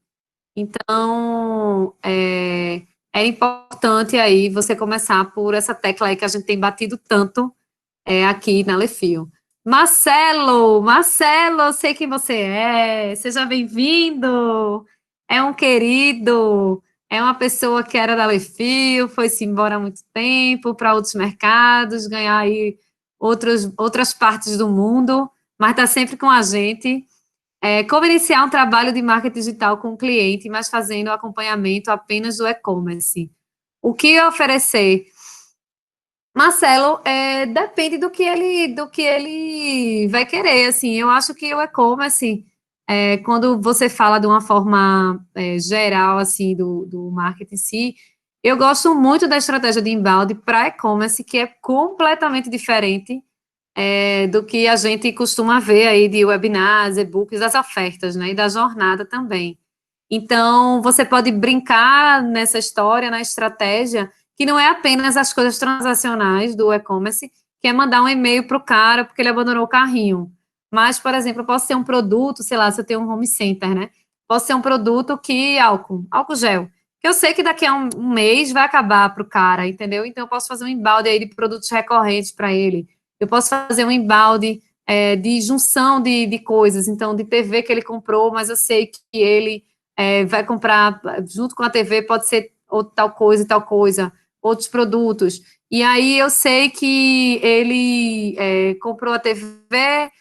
Então, é importante aí você começar por essa tecla aí que a gente tem batido tanto aqui na Lefio. Marcelo, eu sei quem você é, seja bem-vindo, é um querido, é uma pessoa que era da Lefio, foi-se embora há muito tempo para outros mercados, ganhar aí outras partes do mundo, mas está sempre com a gente. Como iniciar um trabalho de marketing digital com o cliente, mas fazendo o acompanhamento apenas do e-commerce? O que oferecer? Marcelo, depende do que ele vai querer, assim, eu acho que o e-commerce, quando você fala de uma forma geral, assim, do marketing em si, eu gosto muito da estratégia de inbound para e-commerce, que é completamente diferente do que a gente costuma ver aí de webinars, e-books, das ofertas, né, e da jornada também. Então, você pode brincar nessa história, na estratégia, que não é apenas as coisas transacionais do e-commerce, que é mandar um e-mail para o cara porque ele abandonou o carrinho. Mas, por exemplo, eu posso ter um produto, sei lá, se eu tenho um home center, né? Posso ter um produto que álcool gel, que eu sei que daqui a um mês vai acabar para o cara, entendeu? Então, eu posso fazer um embalde aí de produtos recorrentes para ele. Eu posso fazer um embalde de junção de coisas, então, de TV que ele comprou, mas eu sei que ele vai comprar junto com a TV, pode ser tal coisa e tal coisa, outros produtos. E aí eu sei que ele comprou a TV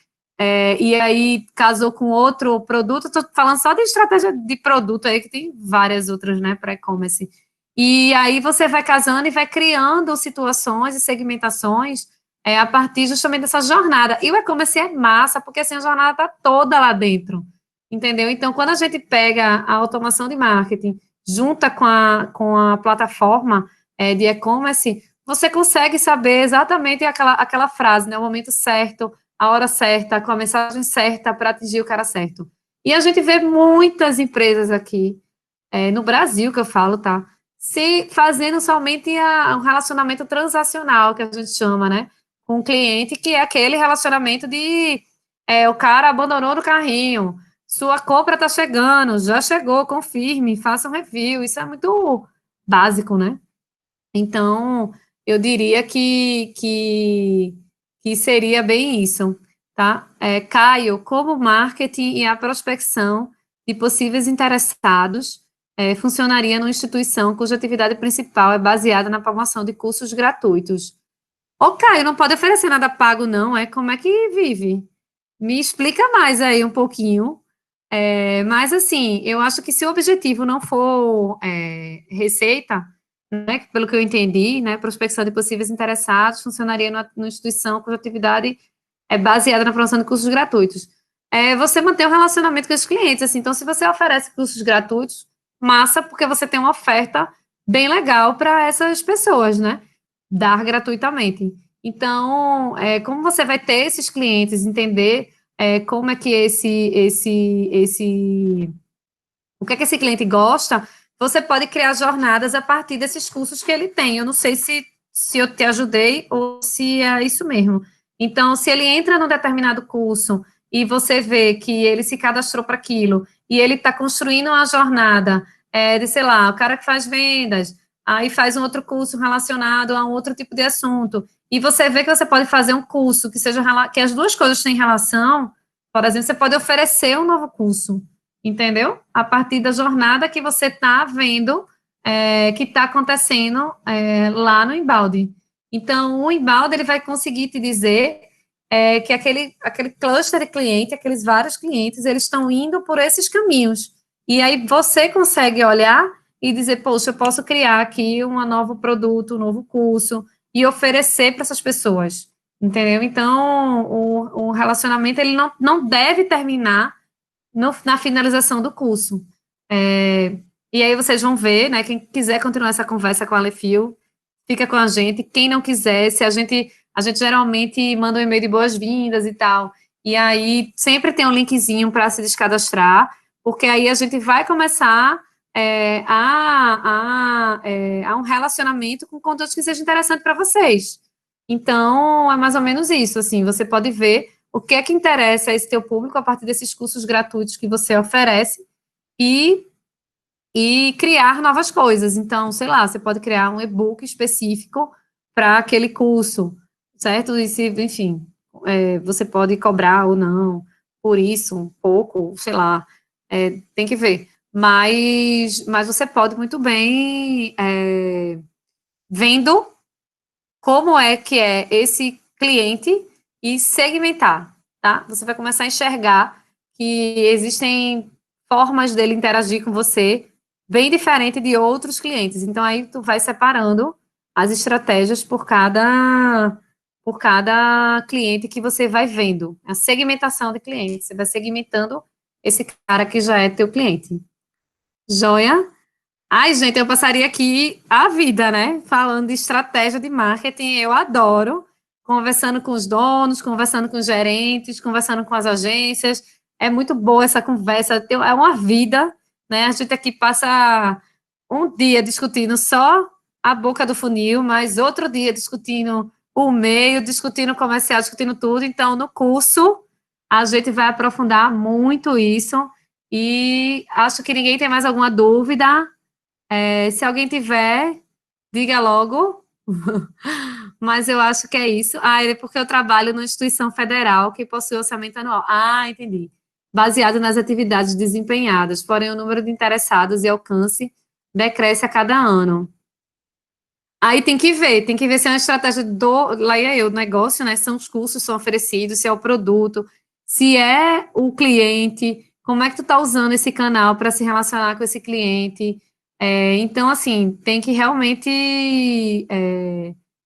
e aí casou com outro produto. Estou falando só de estratégia de produto aí, que tem várias outras, né, para e-commerce. E aí você vai casando e vai criando situações e segmentações a partir justamente dessa jornada. E o e-commerce é massa, porque assim, a jornada está toda lá dentro. Entendeu? Então, quando a gente pega a automação de marketing junta com a plataforma de e-commerce, você consegue saber exatamente aquela frase, né? O momento certo, a hora certa, com a mensagem certa para atingir o cara certo. E a gente vê muitas empresas aqui, no Brasil que eu falo, tá? Se fazendo somente um relacionamento transacional, que a gente chama, né? Com o cliente, que é aquele relacionamento de o cara abandonou no carrinho, sua compra está chegando, já chegou, confirme, faça um review. Isso é muito básico, né? Então, eu diria que seria bem isso, tá? Caio, como o marketing e a prospecção de possíveis interessados funcionaria numa instituição cuja atividade principal é baseada na promoção de cursos gratuitos? Ô, Caio, não pode oferecer nada pago, não, é? Como é que vive? Me explica mais aí um pouquinho. Mas, assim, eu acho que se o objetivo não for receita, né, pelo que eu entendi, né, prospecção de possíveis interessados, funcionaria numa instituição cuja atividade é baseada na promoção de cursos gratuitos. Você manter um relacionamento com os clientes, assim, então, se você oferece cursos gratuitos, massa, porque você tem uma oferta bem legal para essas pessoas, né? Dar gratuitamente. Então, como você vai ter esses clientes, entender como é que o que é que esse cliente gosta, você pode criar jornadas a partir desses cursos que ele tem. Eu não sei se eu te ajudei ou se é isso mesmo. Então, se ele entra num determinado curso e você vê que ele se cadastrou para aquilo e ele está construindo uma jornada de, sei lá, o cara que faz vendas, aí faz um outro curso relacionado a um outro tipo de assunto, e você vê que você pode fazer um curso que seja que as duas coisas têm relação, por exemplo, você pode oferecer um novo curso, entendeu? A partir da jornada que você está vendo que está acontecendo lá no embalde. Então, o embalde ele vai conseguir te dizer que aquele cluster de cliente, aqueles vários clientes, eles estão indo por esses caminhos. E aí você consegue olhar e dizer, poxa, eu posso criar aqui um novo produto, um novo curso e oferecer para essas pessoas, entendeu? Então, o relacionamento ele não deve terminar na finalização do curso. E aí vocês vão ver, né? Quem quiser continuar essa conversa com a Alefio, fica com a gente. Quem não quiser, se a gente geralmente manda um e-mail de boas-vindas e tal. E aí sempre tem um linkzinho para se descadastrar, porque aí a gente vai começar a um relacionamento com conteúdos que seja interessante para vocês. Então, é mais ou menos isso, assim, você pode ver o que é que interessa a esse teu público a partir desses cursos gratuitos que você oferece e, e criar novas coisas. Então, sei lá, você pode criar um e-book específico para aquele curso, certo? E se, enfim, você pode cobrar ou não por isso, um pouco, sei lá, tem que ver. Mas você pode muito bem vendo como é que é esse cliente e segmentar, tá? Você vai começar a enxergar que existem formas dele interagir com você bem diferente de outros clientes. Então aí tu vai separando as estratégias por cada cliente que você vai vendo. A segmentação de clientes, você vai segmentando esse cara que já é teu cliente. Joia? Ai, gente, eu passaria aqui a vida, né? Falando de estratégia de marketing, eu adoro. Conversando com os donos, conversando com os gerentes, conversando com as agências. É muito boa essa conversa. É uma vida, né? A gente aqui passa um dia discutindo só a boca do funil, mas outro dia discutindo o meio, discutindo o comercial, discutindo tudo. Então, no curso, a gente vai aprofundar muito isso. E acho que ninguém tem mais alguma dúvida. Se alguém tiver, diga logo. Mas eu acho que é isso. É porque eu trabalho numa instituição federal que possui orçamento anual. Entendi. Baseado nas atividades desempenhadas, porém o número de interessados e alcance decresce a cada ano. Aí tem que ver se é uma estratégia lá ia eu, do negócio, né? São os cursos que são oferecidos, se é o produto, se é o cliente, como é que tu tá usando esse canal para se relacionar com esse cliente. Então, assim, tem que realmente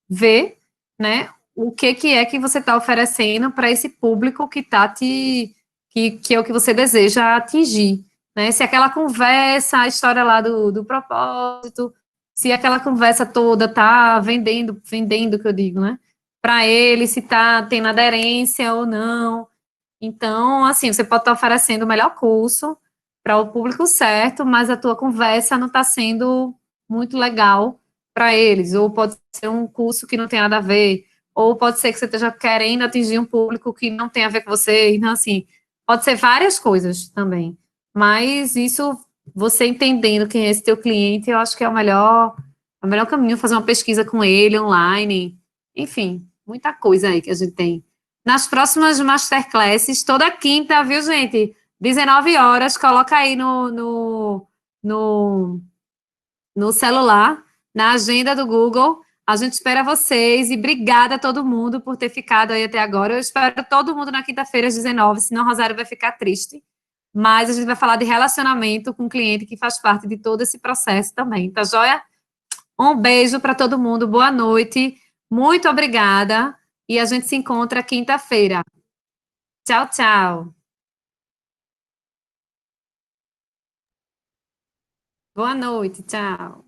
ver, né, o que é que você está oferecendo para esse público que é o que você deseja atingir, né? Se aquela conversa, a história lá do propósito, se aquela conversa toda tá vendendo, que eu digo, né? Para ele, se tá tendo aderência ou não. Então, assim, você pode estar oferecendo o melhor curso para o público certo, mas a tua conversa não está sendo muito legal para eles, ou pode ser um curso que não tem nada a ver, ou pode ser que você esteja querendo atingir um público que não tem a ver com você, então, assim, pode ser várias coisas também, mas isso, você entendendo quem é esse teu cliente, eu acho que é o melhor caminho, fazer uma pesquisa com ele online, enfim, muita coisa aí que a gente tem. Nas próximas masterclasses, toda quinta, viu, gente? 19 horas, coloca aí no, no celular, na agenda do Google. A gente espera vocês e obrigada a todo mundo por ter ficado aí até agora. Eu espero todo mundo na quinta-feira às 19, senão o Rosário vai ficar triste. Mas a gente vai falar de relacionamento com o cliente que faz parte de todo esse processo também, tá joia? Um beijo para todo mundo, boa noite, muito obrigada e a gente se encontra quinta-feira. Tchau, tchau. Boa noite, tchau.